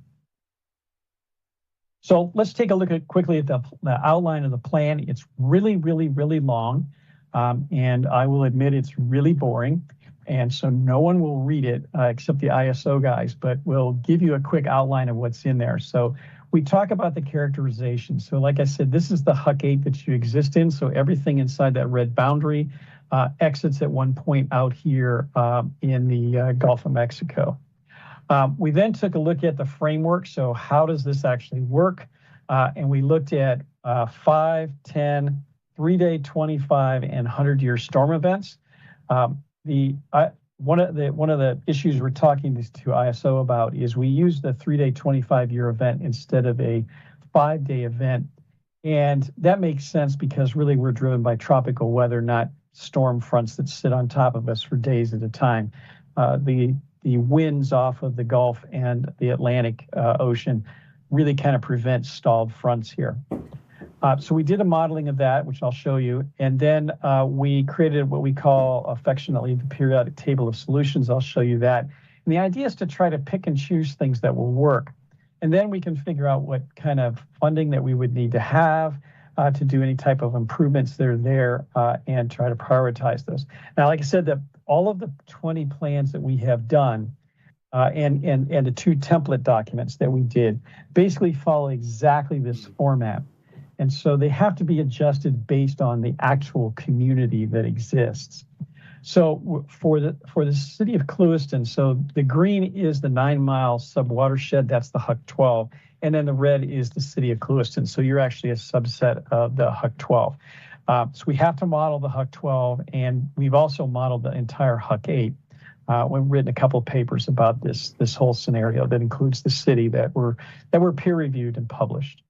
So let's take a look quickly at the outline of the plan. It's really, really, really long, and I will admit it's really boring, and so no one will read it except the ISO guys, but we'll give you a quick outline of what's in there. So we talk about the characterization. So like I said, this is the HUC 8 that you exist in. So everything inside that red boundary exits at one point out here in the Gulf of Mexico. We then took a look at the framework. So how does this actually work? And we looked at 5, 10, 3-day, 25, and 100-year storm events. One of the issues we're talking to ISO about is we use the 3-day, 25-year event instead of a 5-day event. And that makes sense because really we're driven by tropical weather, not storm fronts that sit on top of us for days at a time. The winds off of the Gulf and the Atlantic Ocean really kind of prevent stalled fronts here. So we did a modeling of that, which I'll show you. And then we created what we call affectionately the periodic table of solutions. I'll show you that. And the idea is to try to pick and choose things that will work. And then we can figure out what kind of funding that we would need to have to do any type of improvements that are there and try to prioritize those. Now, like I said, that all of the 20 plans that we have done and the 2 template documents that we did basically follow exactly this format. And so they have to be adjusted based on the actual community that exists. So for the city of Clewiston, so the green is the 9-mile subwatershed, that's the HUC 12, and then the red is the city of Clewiston. So you're actually a subset of the HUC 12. So we have to model the HUC 12, and we've also modeled the entire HUC 8. We've written a couple of papers about this whole scenario that includes the city that were peer reviewed and published.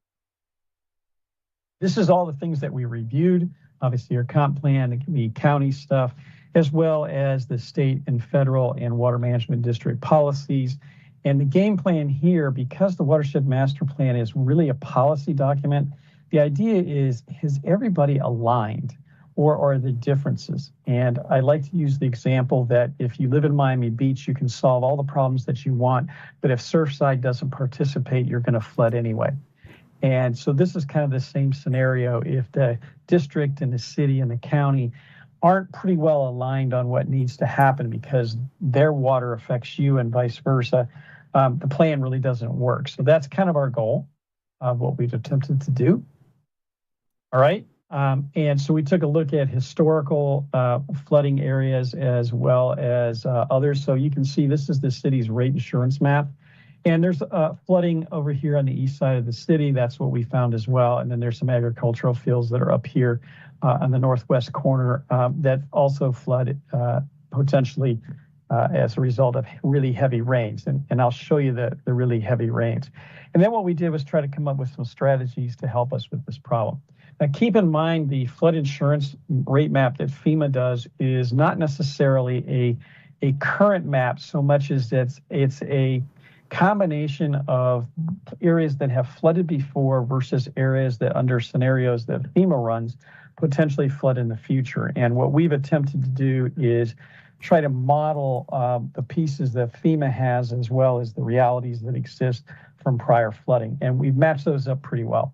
This is all the things that we reviewed, obviously our comp plan, the county stuff, as well as the state and federal and water management district policies. And the game plan here, because the watershed master plan is really a policy document, the idea is everybody aligned or are there differences? And I like to use the example that if you live in Miami Beach, you can solve all the problems that you want, but if Surfside doesn't participate, you're going to flood anyway. And so this is kind of the same scenario. If the district and the city and the county aren't pretty well aligned on what needs to happen because their water affects you and vice versa, the plan really doesn't work. So that's kind of our goal of what we've attempted to do. All right. And so we took a look at historical flooding areas as well as others. So you can see this is the city's rate insurance map. And there's flooding over here on the east side of the city. That's what we found as well. And then there's some agricultural fields that are up here on the northwest corner that also flooded potentially as a result of really heavy rains. And I'll show you the really heavy rains. And then what we did was try to come up with some strategies to help us with this problem. Now, keep in mind the flood insurance rate map that FEMA does is not necessarily a current map so much as it's combination of areas that have flooded before versus areas that, under scenarios that FEMA runs, potentially flood in the future. And what we've attempted to do is try to model the pieces that FEMA has as well as the realities that exist from prior flooding. And we've matched those up pretty well.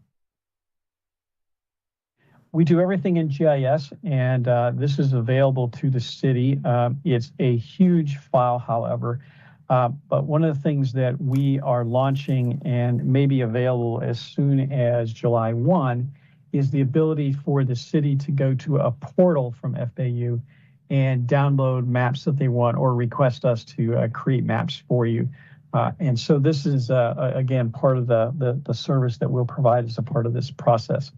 We do everything in GIS, and this is available to the city. It's a huge file, however, but one of the things that we are launching and may be available as soon as July 1 is the ability for the city to go to a portal from FAU and download maps that they want or request us to create maps for you. And so this is, again, part of the service that we'll provide as a part of this process.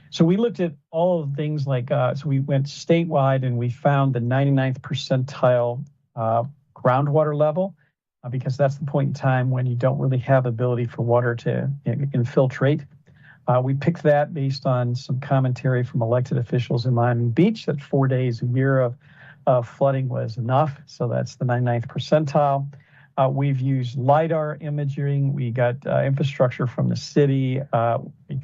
So we looked at all of things like, so we went statewide and we found the 99th percentile groundwater level, because that's the point in time when you don't really have ability for water to infiltrate. We picked that based on some commentary from elected officials in Miami Beach that 4 days a year of flooding was enough. So that's the 99th percentile. We've used LIDAR imaging. We got infrastructure from the city.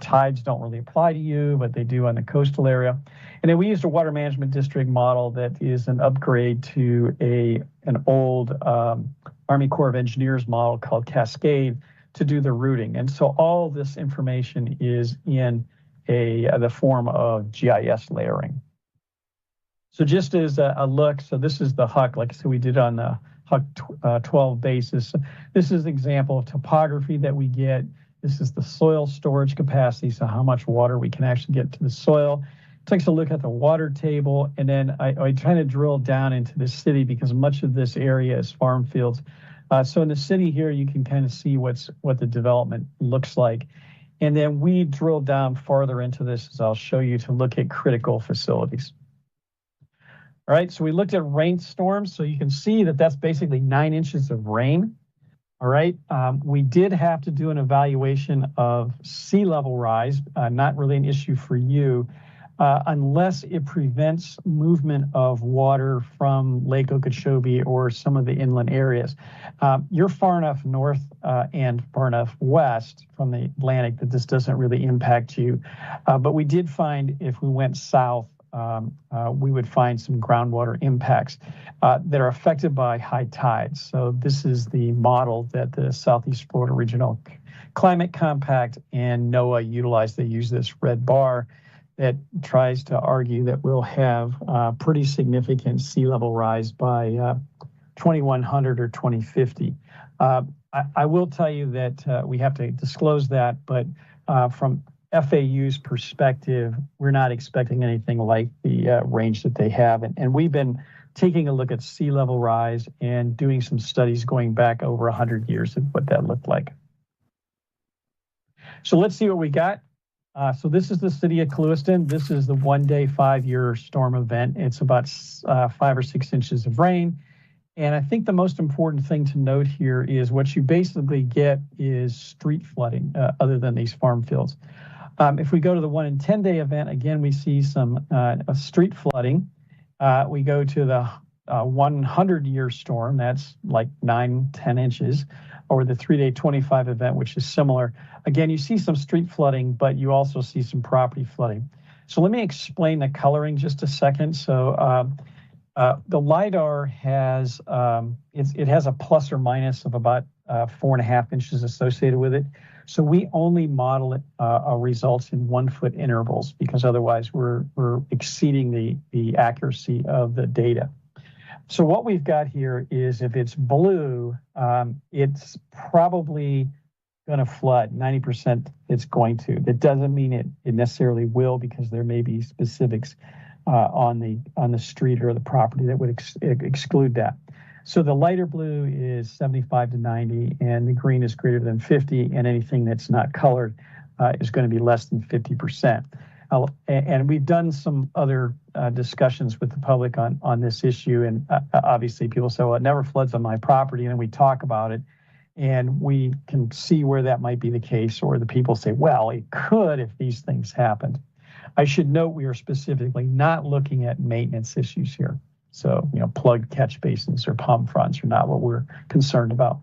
Tides don't really apply to you, but they do on the coastal area. And then we used a water management district model that is an upgrade to an old Army Corps of Engineers model called Cascade to do the routing. And so all this information is in the form of GIS layering. So just as a look, so this is the HUC, like I said, we did on the HUC 12 basis. This is an example of topography that we get. This is the soil storage capacity, so how much water we can actually get to the soil. It takes a look at the water table, and then I try to drill down into the city because much of this area is farm fields. So in the city here, you can kind of see what the development looks like. And then we drill down farther into this, as I'll show you, to look at critical facilities. All right, so we looked at rainstorms, so you can see that that's basically 9 inches of rain. All right, we did have to do an evaluation of sea level rise, not really an issue for you, unless it prevents movement of water from Lake Okeechobee or some of the inland areas. You're far enough north and far enough west from the Atlantic that this doesn't really impact you. But we did find if we went south, we would find some groundwater impacts that are affected by high tides. So this is the model that the Southeast Florida Regional Climate Compact and NOAA utilized. They use this red bar that tries to argue that we'll have pretty significant sea level rise by 2100 or 2050. I will tell you that we have to disclose that, but from FAU's perspective, we're not expecting anything like the range that they have. And we've been taking a look at sea level rise and doing some studies going back over 100 years of what that looked like. So let's see what we got. So this is the city of Clewiston. This is the 1 day, 5-year storm event. It's about 5 or 6 inches of rain. And I think the most important thing to note here is what you basically get is street flooding other than these farm fields. If we go to the 1 in 10 day event, again, we see some street flooding. We go to the 100-year storm, that's like 9-10 inches, or the 3 day 25 event, which is similar. Again, you see some street flooding, but you also see some property flooding. So let me explain the coloring just a second. So the LIDAR has, it has a plus or minus of about 4.5 inches associated with it. So we only model it results in 1 foot intervals because otherwise we're exceeding the accuracy of the data. So what we've got here is if it's blue, it's probably going to flood. 90% it's going to. That doesn't mean it necessarily will because there may be specifics on the street or the property that would exclude that. So the lighter blue is 75 to 90, and the green is greater than 50, and anything that's not colored is going to be less than 50%. And we've done some other discussions with the public on this issue, and obviously people say, well, it never floods on my property, and then we talk about it, and we can see where that might be the case, or the people say, well, it could if these things happened. I should note we are specifically not looking at maintenance issues here. So, plugged catch basins or pump fronts are not what we're concerned about.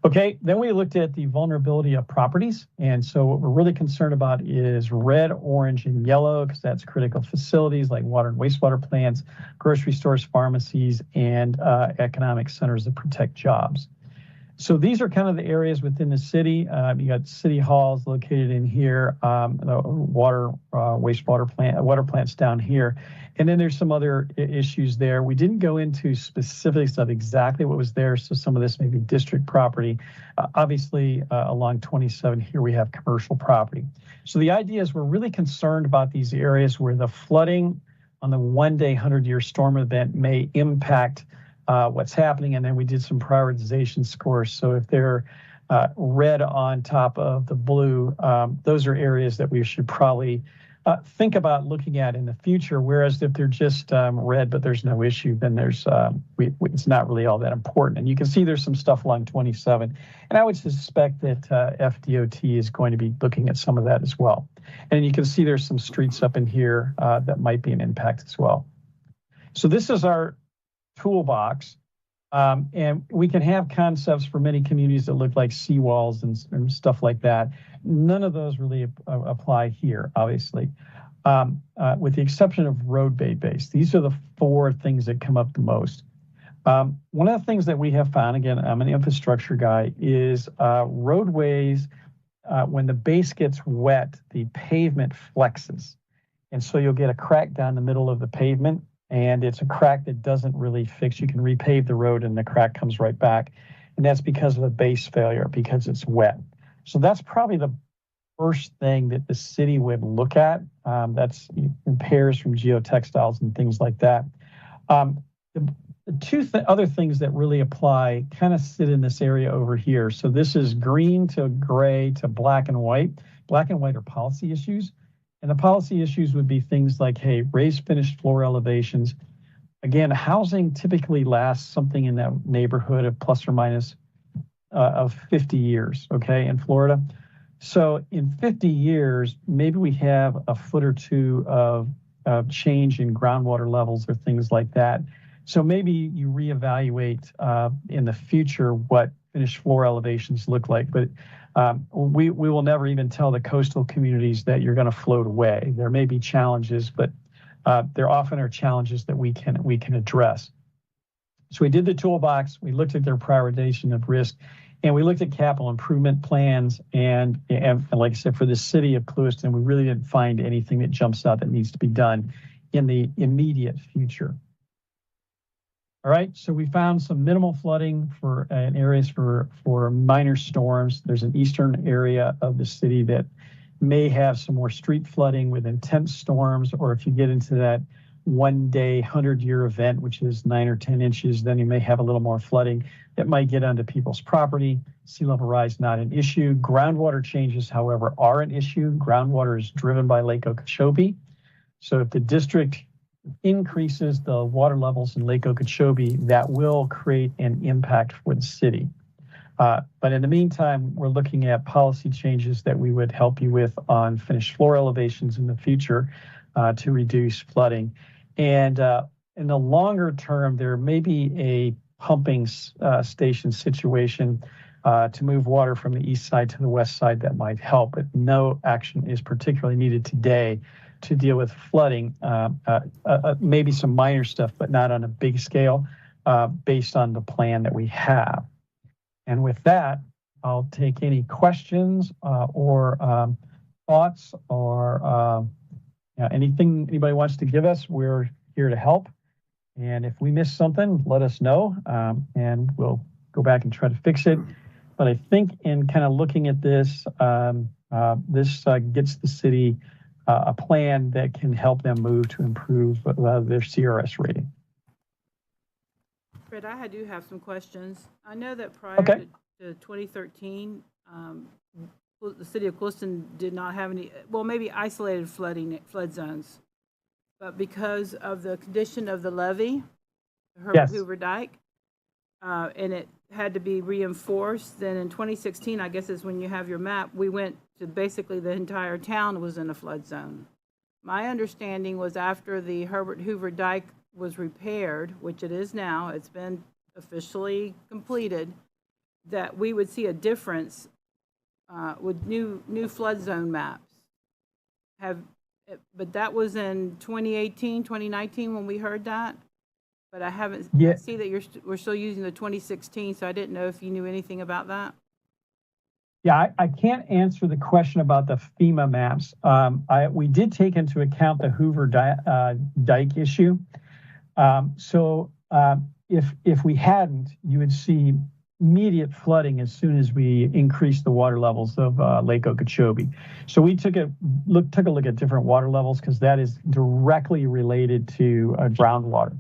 Okay, then we looked at the vulnerability of properties. And so what we're really concerned about is red, orange, and yellow, because that's critical facilities like water and wastewater plants, grocery stores, pharmacies, and economic centers that protect jobs. So these are kind of the areas within the city. You got city halls located in here, the water, water plants down here. And then there's some other issues there. We didn't go into specifics of exactly what was there. So some of this may be district property. Obviously, along 27 here, we have commercial property. So the idea is we're really concerned about these areas where the flooding on the one-day 100-year storm event may impact what's happening, and then we did some prioritization scores. So if they're red on top of the blue, those are areas that we should probably think about looking at in the future. Whereas if they're just red but there's no issue, then there's it's not really all that important. And you can see there's some stuff along 27, and I would suspect that FDOT is going to be looking at some of that as well. And you can see there's some streets up in here that might be an impact as well. So this is our toolbox, and we can have concepts for many communities that look like seawalls and stuff like that. None of those really apply here, obviously, with the exception of road based. These are the 4 things that come up the most. One of the things that we have found, again, I'm an infrastructure guy, is roadways, when the base gets wet, the pavement flexes. And so you'll get a crack down the middle of the pavement, and it's a crack that doesn't really fix. You can repave the road and the crack comes right back. And that's because of a base failure, because it's wet. So that's probably the first thing that the city would look at. That's repairs from geotextiles and things like that. The 2 other things that really apply kind of sit in this area over here. So this is green to gray to black and white. Black and white are policy issues. And the policy issues would be things like, hey, raised finished floor elevations. Again, housing typically lasts something in that neighborhood of plus or minus of 50 years, okay, in Florida. So in 50 years, maybe we have a foot or 2 of change in groundwater levels or things like that. So maybe you reevaluate in the future what finished floor elevations look like. But we will never even tell the coastal communities that you're going to float away. There may be challenges, but there often are challenges that we can address. So we did the toolbox. We looked at their prioritization of risk, and we looked at capital improvement plans. And like I said, for the city of Clewiston, we really didn't find anything that jumps out that needs to be done in the immediate future. All right, so we found some minimal flooding for areas for minor storms. There's an eastern area of the city that may have some more street flooding with intense storms, or if you get into that one-day 100-year event, which is 9 or 10 inches, then you may have a little more flooding that might get onto people's property. Sea level rise, not an issue. Groundwater changes, however, are an issue. Groundwater is driven by Lake Okeechobee. So if the district increases the water levels in Lake Okeechobee, that will create an impact for the city. But in the meantime, we're looking at policy changes that we would help you with on finished floor elevations in the future to reduce flooding. And in the longer term, there may be a pumping station situation to move water from the east side to the west side that might help, but no action is particularly needed today to deal with flooding. Maybe some minor stuff, but not on a big scale based on the plan that we have. And with that, I'll take any questions or thoughts or anything anybody wants to give us. We're here to help. And if we miss something, let us know, and we'll go back and try to fix it. But I think in kind of looking at this, this gets the city a plan that can help them move to improve their CRS rating. Fred, I do have some questions. I know that prior Okay. to 2013, the city of Clewiston did not have any, well, maybe isolated flood zones. But because of the condition of the levee, Yes. Hoover Dike, and it had to be reinforced, then in 2016, I guess is when you have your map, we went to basically the entire town was in a flood zone. My understanding was after the Herbert Hoover Dike was repaired, which it is now, it's been officially completed, that we would see a difference with new flood zone maps. But that was in 2018, 2019 when we heard that. But I haven't. Yeah. I see that we're still using the 2016, so I didn't know if you knew anything about that. Yeah, I can't answer the question about the FEMA maps. We did take into account the Hoover dike issue. If we hadn't, you would see immediate flooding as soon as we increased the water levels of Lake Okeechobee. So we took a look at different water levels because that is directly related to groundwater.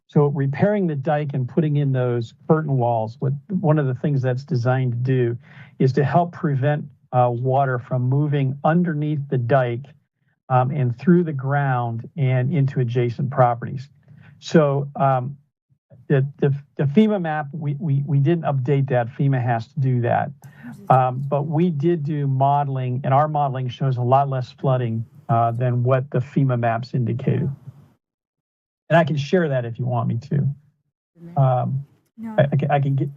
So repairing the dike and putting in those curtain walls, one of the things that's designed to do is to help prevent water from moving underneath the dike and through the ground and into adjacent properties. So the FEMA map, we didn't update that. FEMA has to do that. But we did do modeling, and our modeling shows a lot less flooding than what the FEMA maps indicated. And I can share that if you want me to. I can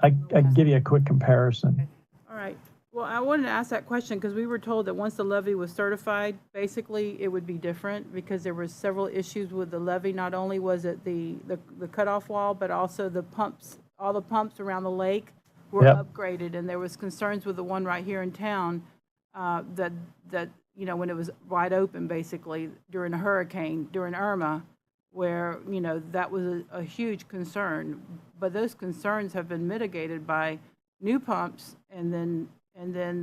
give you a quick comparison. All right. Well, I wanted to ask that question because we were told that once the levee was certified, basically it would be different because there were several issues with the levee. Not only was it the cutoff wall, but also the pumps. All the pumps around the lake were upgraded, and there was concerns with the one right here in town that when it was wide open, basically during a hurricane, during Irma, where that was a huge concern. But those concerns have been mitigated by new pumps and then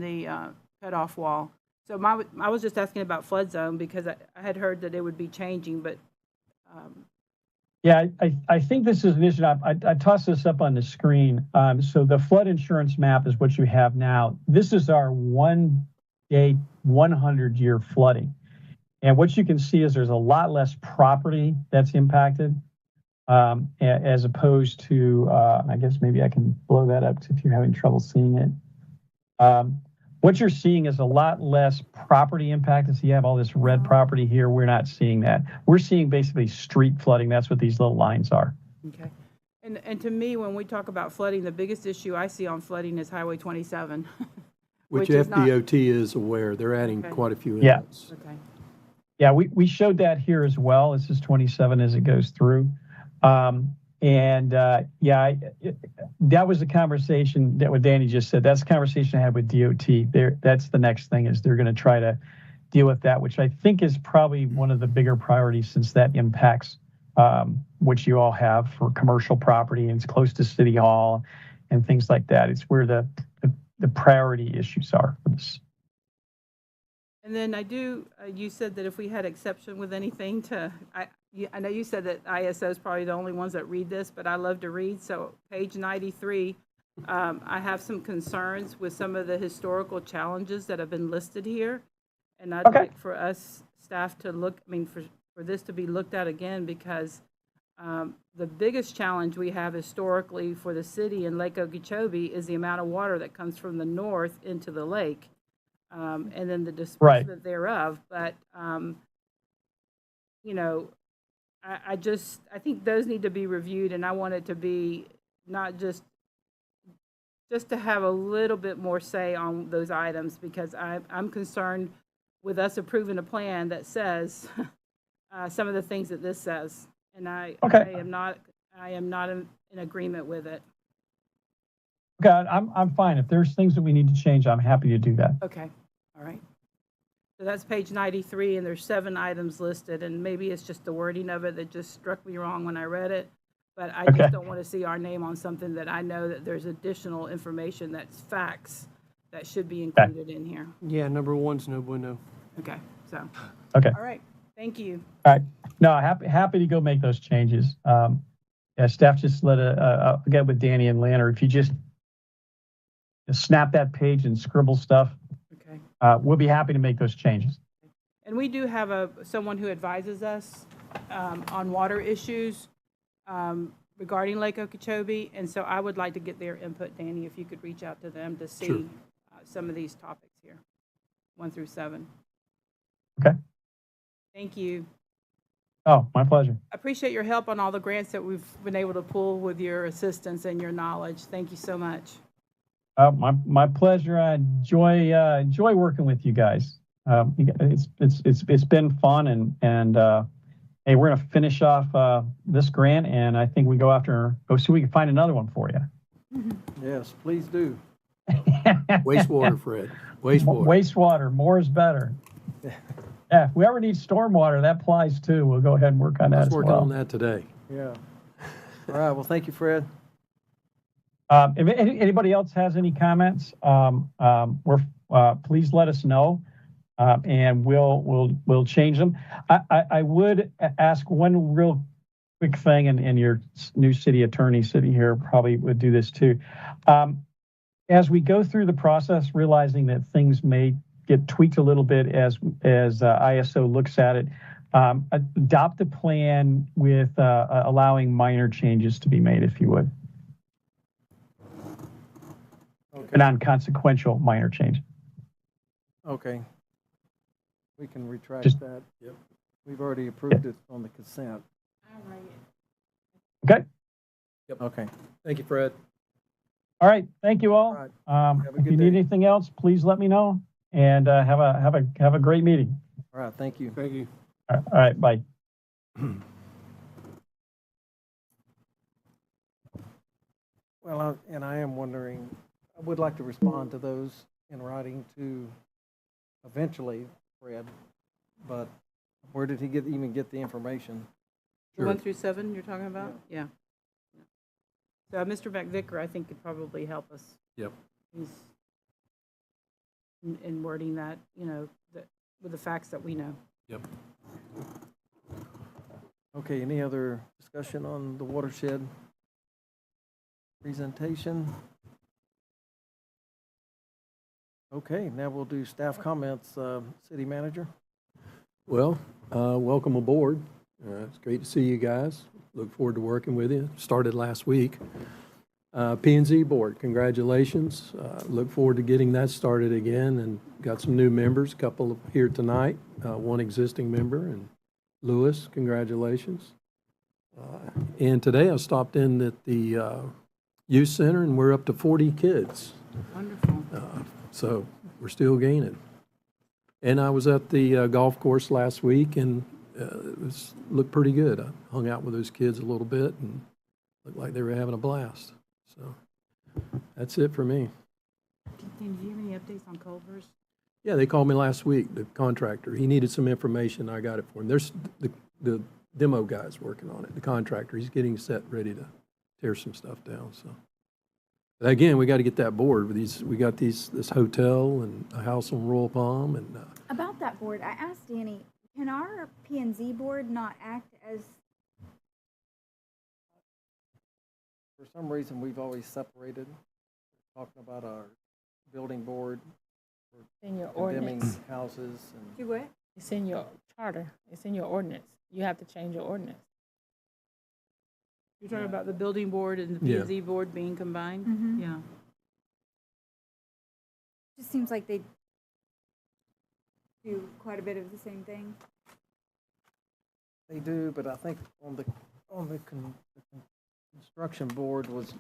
the cutoff wall. So I was just asking about flood zone because I had heard that it would be changing, but. Yeah, I think this is an issue. I tossed this up on the screen. So the flood insurance map is what you have now. This is our 1 day, 100-year flooding. And what you can see is there's a lot less property that's impacted as opposed to, I guess maybe I can blow that up if you're having trouble seeing it. What you're seeing is a lot less property impact. So you have all this red property here. We're not seeing that. We're seeing basically street flooding. That's what these little lines are. Okay. And to me, when we talk about flooding, the biggest issue I see on flooding is Highway 27. Which is not- FDOT is aware. They're adding quite a few Yeah. inlets. Okay. Yeah, we showed that here as well. This is 27 as it goes through. That was the conversation that what Danny just said. That's the conversation I had with DOT. That's the next thing is they're going to try to deal with that, which I think is probably one of the bigger priorities since that impacts what you all have for commercial property and it's close to City Hall and things like that. It's where the priority issues are for this. And then you said that if we had exception with anything I know you said that ISO is probably the only ones that read this, but I love to read. So page 93, I have some concerns with some of the historical challenges that have been listed here. And I'd like for us staff to for this to be looked at again because the biggest challenge we have historically for the city in Lake Okeechobee is the amount of water that comes from the north into the lake. And then the disbursement thereof. But, I think those need to be reviewed, and I want it to be not just to have a little bit more say on those items because I'm concerned with us approving a plan that says some of the things that this says, and I am not in agreement with it. Okay, I'm fine. If there's things that we need to change, I'm happy to do that. Okay. All right. So that's page 93, and there's 7 items listed, and maybe it's just the wording of it that just struck me wrong when I read it. But I just don't want to see our name on something that I know that there's additional information that's facts that should be included in here. Yeah, number one's no bueno. Okay. So. Okay. All right. Thank you. All right. No, happy to go make those changes. Staff just I'll get with Danny and Lana. If you just snap that page and scribble stuff. Okay. We'll be happy to make those changes. And we do have someone who advises us on water issues regarding Lake Okeechobee, and so I would like to get their input, Danny, if you could reach out to them to see some of these topics here, 1 through 7. Okay. Thank you. Oh, my pleasure. I appreciate your help on all the grants that we've been able to pull with your assistance and your knowledge. Thank you so much. My pleasure. I enjoy working with you guys. It's been fun, and hey, we're gonna finish off this grant, and I think we go see if we can find another one for you. Yes, please do. Wastewater, Fred, wastewater. Wastewater, more is better. Yeah, if we ever need stormwater, that applies too. We'll go ahead and work on that Let's as work well. on that today. Yeah. All right, well, thank you, Fred. If anybody else has any comments, please let us know, and we'll change them. I would ask one real quick thing, and your new city attorney sitting here probably would do this too. As we go through the process, realizing that things may get tweaked a little bit as ISO looks at it, adopt a plan with allowing minor changes to be made, if you would. Okay. A non-consequential minor change. Okay. We can retract Just- that. Yep. We've already approved it on the consent. Okay. Okay. Thank you, Fred. All right. Thank you all. All right. If Have a you good need day. anything else, please let me know. And have a great meeting. All right, thank you. Thank you. All right. Bye. Well, I am wondering, I would like to respond to those in writing to eventually, Fred, but where did he even get the information? The 1 through 7 you're talking about? Yeah. So Mr. McVicker, I think, could probably help us. Yep. He's in wording that, with the facts that we know. Yep. Okay, any other discussion on the watershed presentation? Okay, now we'll do staff comments. City manager? Well, welcome aboard. It's great to see you guys. Look forward to working with you. Started last week. P&Z board, congratulations. Look forward to getting that started again, and got some new members, a couple here tonight, one existing member, and Lewis, congratulations. And today I stopped in at the youth center, and we're up to 40 kids. Wonderful. So we're still gaining. And I was at the golf course last week, and it looked pretty good. I hung out with those kids a little bit, and looked like they were having a blast. So that's it for me. Do you have any updates on Culver's? Yeah, they called me last week, the contractor. He needed some information. I got it for him. There's the demo guy's working on it, the contractor. He's getting set, ready to tear some stuff down. So but again, we got to get that board. We got this hotel and a house on Royal Palm. And About that board, I asked Danny, can our P&Z board not act as, For some reason, we've always separated, talking about our building board, In your condemning ordinance. houses and. do what? It's in your charter. It's in your ordinance. You have to change your ordinance. You're talking about the building board and the Yeah. P&Z board being combined? Mhm. Yeah. Just seems like they do quite a bit of the same thing. They do, but I think on the construction board was,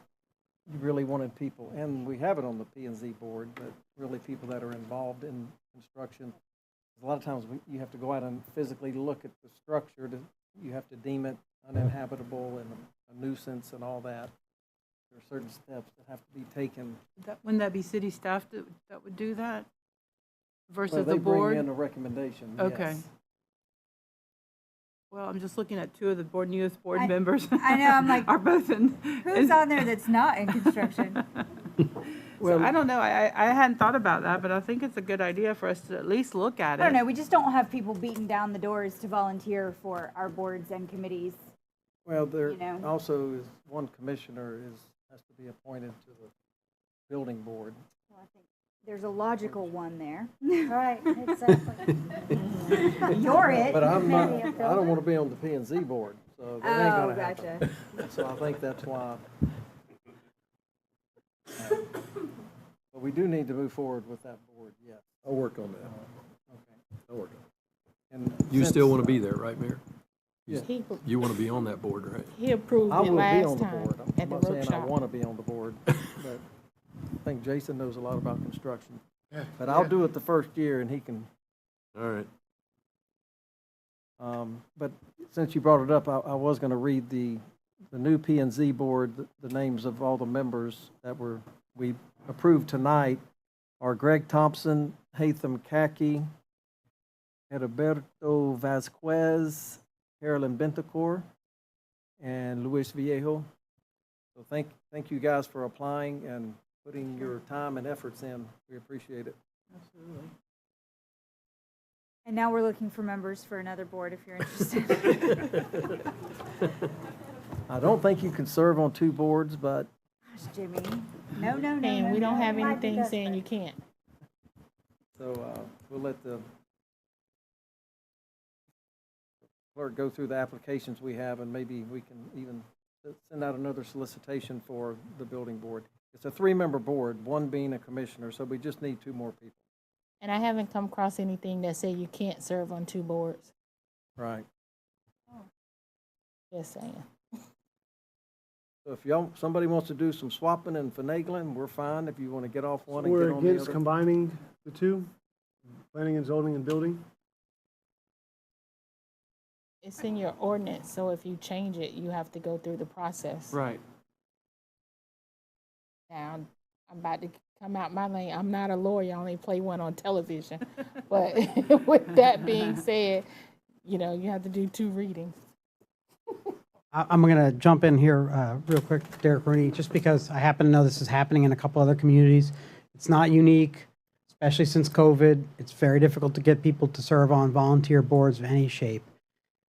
you really wanted people, and we have it on the P&Z board, but really people that are involved in construction. A lot of times you have to go out and physically look at the structure, you have to deem it uninhabitable and a nuisance and all that. There are certain steps that have to be taken. Wouldn't that be city staff that would do that versus Well, the they board? bring in a recommendation, Okay. yes. Well, I'm just looking at two of the newest board I- members. I know, I'm like, are both in. Who's on there that's not in construction? So I don't know. I hadn't thought about that, but I think it's a good idea for us to at least look at it. I don't know, we just don't have people beating down the doors to volunteer for our boards and committees. Well, there You know. also is one commissioner has to be appointed to the building board. Well, I think there's a logical one there. Right, exactly. You're it. But I'm not, Maybe a I don't want to be on the P&Z board, so that ain't Oh, gonna happen. gotcha. So I think that's why. But we do need to move forward with that board, yes. I'll work on that. Okay. I'll work on And it. You still want to be there, right, Mayor? He, You want to be on that board, right? he approved I it will be on last the time board. at I'm the not saying I workshop. want to be on the board, but think Jason knows a lot about construction. But I'll do it the first year and he can. All right. But since you brought it up, I was going to read the new P and Z board, the names of all the members that we approved tonight are Greg Thompson, Hatham Kaki, Heriberto Vasquez, Carolyn Bentacor, and Luis Viejo. So thank you guys for applying and putting your time and efforts in. We appreciate it. Absolutely. And now we're looking for members for another board if you're interested. I don't think you can serve on 2 boards, but Gosh, Jimmy. No. And we don't have Might be anything best saying bet. you can't. so we'll let the clerk go through the applications we have, and maybe we can even send out another solicitation for the building board. It's a 3-member board, 1 being a commissioner, so we just need 2 more people. And I haven't come across anything that say you can't serve on 2 boards. Right. Just saying. So if somebody wants to do some swapping and finagling, we're fine. If you want to get off one and We're get on the against other. combining the two, planning and zoning and building. It's in your ordinance, so if you change it, you have to go through the process. Right. Now, I'm about to come out my lane. I'm not a lawyer. I only play one on television. But with that being said, you have to do 2 readings. I'm going to jump in here real quick, Derek Rooney, just because I happen to know this is happening in a couple other communities. It's not unique, especially since COVID. It's very difficult to get people to serve on volunteer boards of any shape.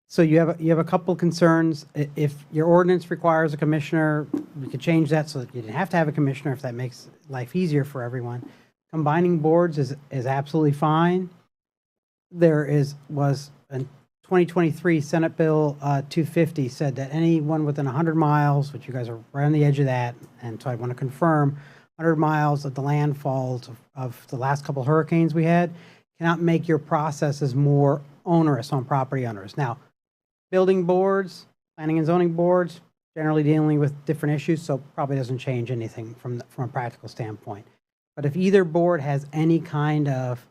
So you have a couple concerns. If your ordinance requires a commissioner, we could change that so that you didn't have to have a commissioner if that makes life easier for everyone. Combining boards is absolutely fine. There was a 2023 Senate Bill 250 said that anyone within 100 miles, which you guys are right on the edge of that, and so I want to confirm, 100 miles of the landfalls of the last couple hurricanes we had, cannot make your processes more onerous on property owners. Now, building boards, planning and zoning boards, generally dealing with different issues, so probably doesn't change anything from a practical standpoint. But if either board has any kind of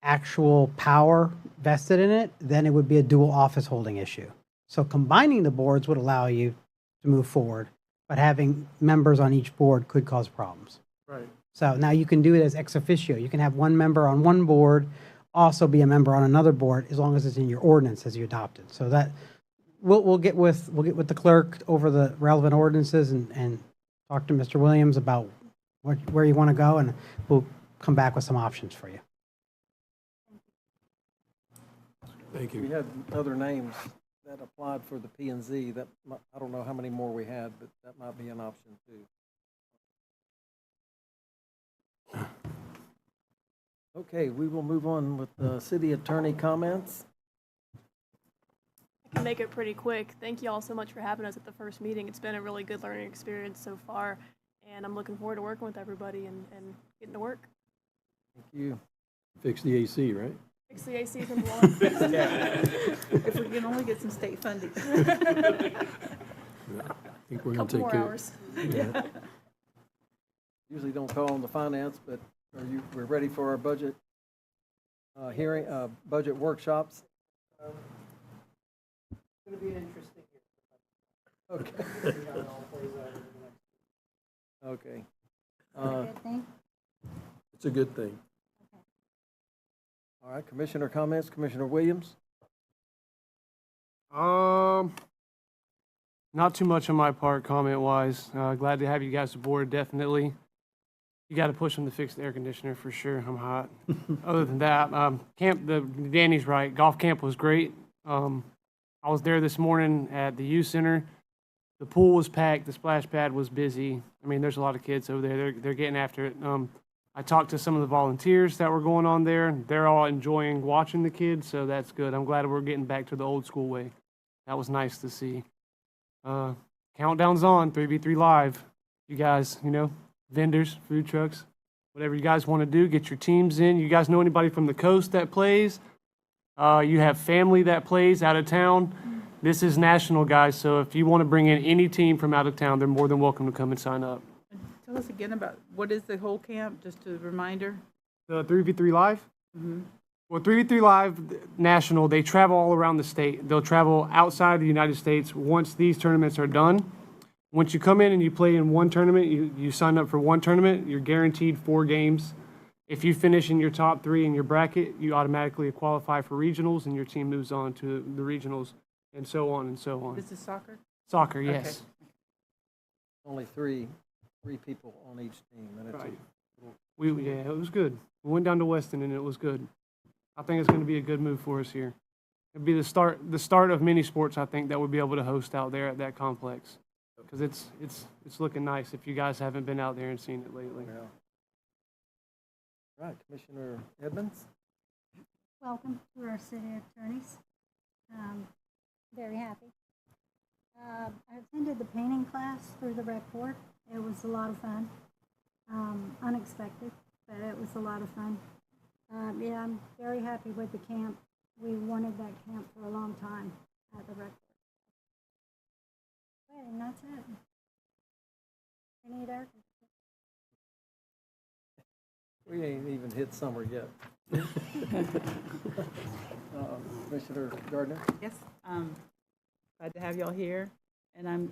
actual power vested in it, then it would be a dual office holding issue. So combining the boards would allow you to move forward, but having members on each board could cause problems. Right. So now you can do it as ex officio. You can have 1 member on 1 board, also be a member on another board, as long as it's in your ordinance as you adopted. So that we'll get with the clerk over the relevant ordinances and talk to Mr. Williams about where you want to go, and we'll come back with some options for you. Thank We you. had other names that applied for the P and Z. I don't know how many more we had, but that might be an option too. Okay, we will move on with the city attorney comments. I can make it pretty quick. Thank you all so much for having us at the first meeting. It's been a really good learning experience so far, and I'm looking forward to working with everybody and getting to work. Thank you. Fix the AC, right? Fix the AC from one. If we can only get some state funding. I think we're going to Couple take more care hours. Yeah. Usually don't call on the finance, but we're ready for our budget hearing, budget workshops. It's going to be an interesting year. Okay. Okay. Good thing. It's a good thing. All right, commissioner comments, Commissioner Williams? Not too much on my part, comment-wise. Glad to have you guys aboard, definitely. You got to push them to fix the air conditioner for sure. I'm hot. Other than that, Danny's right. Golf camp was great. I was there this morning at the youth center. The pool was packed. The splash pad was busy. I mean, there's a lot of kids over there. They're getting after it. I talked to some of the volunteers that were going on there. They're all enjoying watching the kids, so that's good. I'm glad we're getting back to the old school way. That was nice to see. Countdown's on, 3v3 Live. You guys, vendors, food trucks, whatever you guys want to do, get your teams in. You guys know anybody from the coast that plays? You have family that plays out of town. This is national, guys, so if you want to bring in any team from out of town, they're more than welcome to come and sign up. So Tell us again about, what is the whole camp, just a reminder? The 3v3 Live? Mm-hmm. Well, 3v3 Live National, they travel all around the state. They'll travel outside the United States once these tournaments are done. Once you come in and you play in one tournament, you sign up for one tournament, you're guaranteed 4 games. If you finish in your top 3 in your bracket, you automatically qualify for regionals, and your team moves on to the regionals, and so on and so on. This is soccer? Soccer, yes. Only three people on each team. And it's Right. Yeah, it was good. We went down to Weston, and it was good. I think it's going to be a good move for us here. It'd be the start of many sports, I think, that we'll be able to host out there at that complex, because it's looking nice if you guys haven't been out there and seen it lately. Yeah. Right, Commissioner Edmonds? Welcome to our city attorneys. Very happy. I attended the painting class through the rec board. It was a lot of fun. Unexpected, but it was a lot of fun. Yeah, I'm very happy with the camp. We wanted that camp for a long time at the rec board. Okay, and that's it. We need air We ain't even hit summer yet. Commissioner Gardner? Yes, glad to have y'all here. And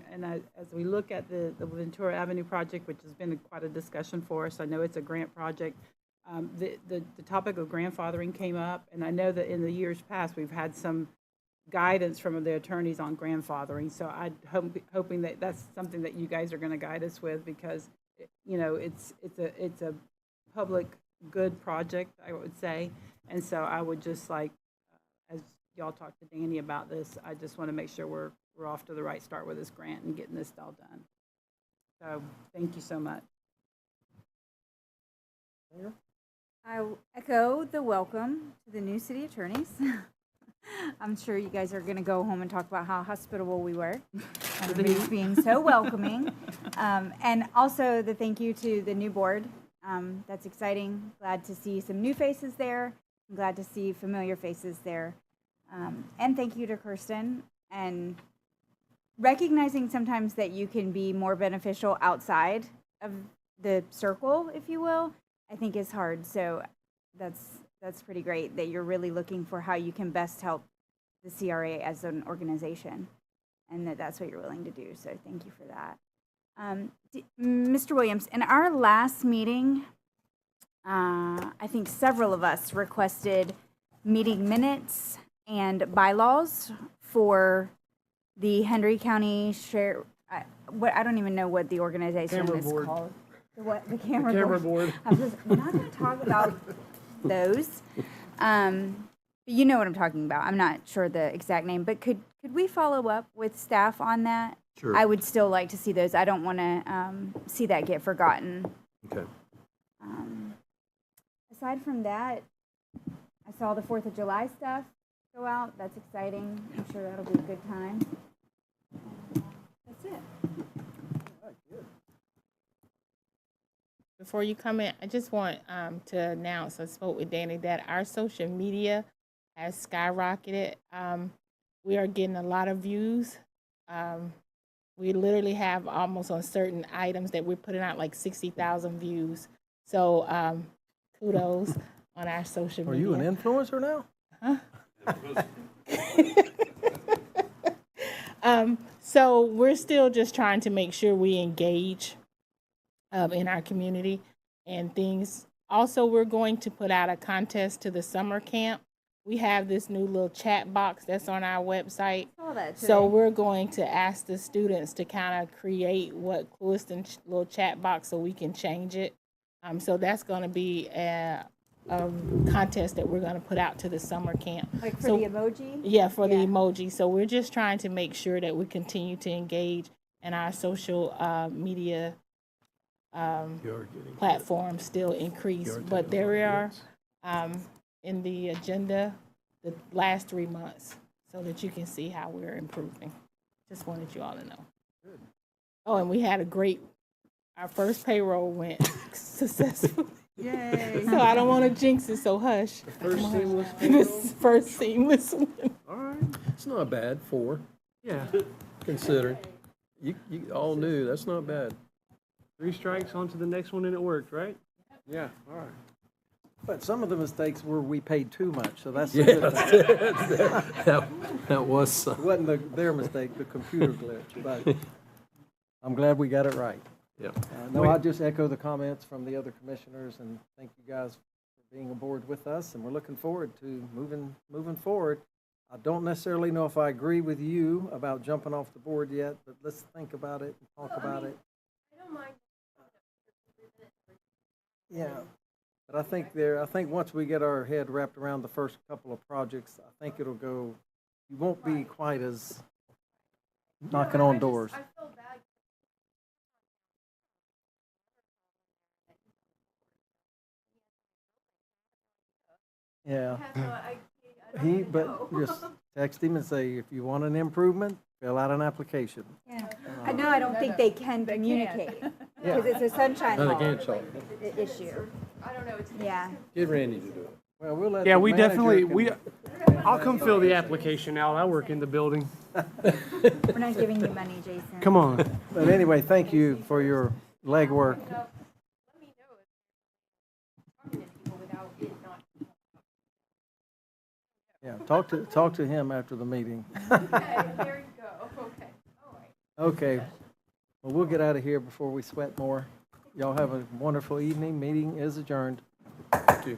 as we look at the Ventura Avenue project, which has been quite a discussion for us, I know it's a grant project. The topic of grandfathering came up, and I know that in the years past, we've had some guidance from the attorneys on grandfathering. So I'm hoping that that's something that you guys are going to guide us with, because, you know, it's a public good project, I would say. And so I would just like, as y'all talk to Danny about this, I just want to make sure we're off to the right start with this grant and getting this all done. So thank you so much. I echo the welcome to the new city attorneys. I'm sure you guys are going to go home and talk about how hospitable we were and me being so welcoming. And also the thank you to the new board. That's exciting. Glad to see some new faces there. I'm glad to see familiar faces there. And thank you to Kirsten, and recognizing sometimes that you can be more beneficial outside of the circle, if you will, I think is hard. So that's pretty great that you're really looking for how you can best help the CRA as an organization, and that's what you're willing to do. So thank you for that. Mr. Williams, in our last meeting, I think several of us requested meeting minutes and bylaws for the Henry County Share. I don't even know what the organization is called. The camera board. I'm not going to talk about those. You know what I'm talking about. I'm not sure the exact name, but could we follow up with staff on that? Sure. I would still like to see those. I don't want to see that get forgotten. Okay. Aside from that, I saw the 4th of July stuff go out. That's exciting. I'm sure that'll be a good time. That's it. Before you come in, I just want to announce, I spoke with Danny, that our social media has skyrocketed. We are getting a lot of views. We literally have almost on certain items that we're putting out like 60,000 views. So kudos on our social media. Are you an influencer now? Huh? So we're still just trying to make sure we engage in our community and things. Also, we're going to put out a contest to the summer camp. We have this new little chat box that's on our website. Saw that today. So we're going to ask the students to kind of create what Clewiston little chat box so we can change it. So that's going to be a contest that we're going to put out to the summer camp. Like for the emoji? Yeah, for the emoji. So we're just trying to make sure that we continue to engage in our social media platforms still increase. But there we are in the agenda the last 3 months so that you can see how we're improving. Just wanted you all to know. Good. Oh, and we had our first payroll went successfully. Yay. So I don't want to jinx it, so hush. The first seamless This first seamless one. All right. It's not bad, 4, Yeah. considering. You all knew, that's not bad. 3 strikes onto the next one and it worked, right? Yeah, all right. But some of the mistakes were we paid too much, so that's Yeah, a good thing. that was, It wasn't their mistake, the computer glitch, but I'm glad we got it right. yeah. No, I just echo the comments from the other commissioners, and thank you guys for being aboard with us, and we're looking forward to moving forward. I don't necessarily know if I agree with you about jumping off the board yet, but let's think about it and talk about it. I don't mind. Yeah, but I think once we get our head wrapped around the first couple of projects, I think it'll go, you won't be quite as knocking on doors. I feel bad. Yeah. I don't He, even but know. just text him and say, if you want an improvement, fill out an application. Yeah. I know, I don't think they can communicate, Yeah. because it's a sunshine No, they law can't solve issue. I don't know. It's Yeah. Get Randy to do it. Well, we'll let Yeah, the we manager definitely, can- I'll come fill the application out. I work in the building. We're not giving you money, Jason. Come on. But anyway, thank you for your legwork. let me know if talking to people without it not. Yeah, talk to him after the meeting. Okay, there you go. Okay. All right. Okay. Well, we'll get out of here before we sweat more. Y'all have a wonderful evening. Meeting is adjourned. Too.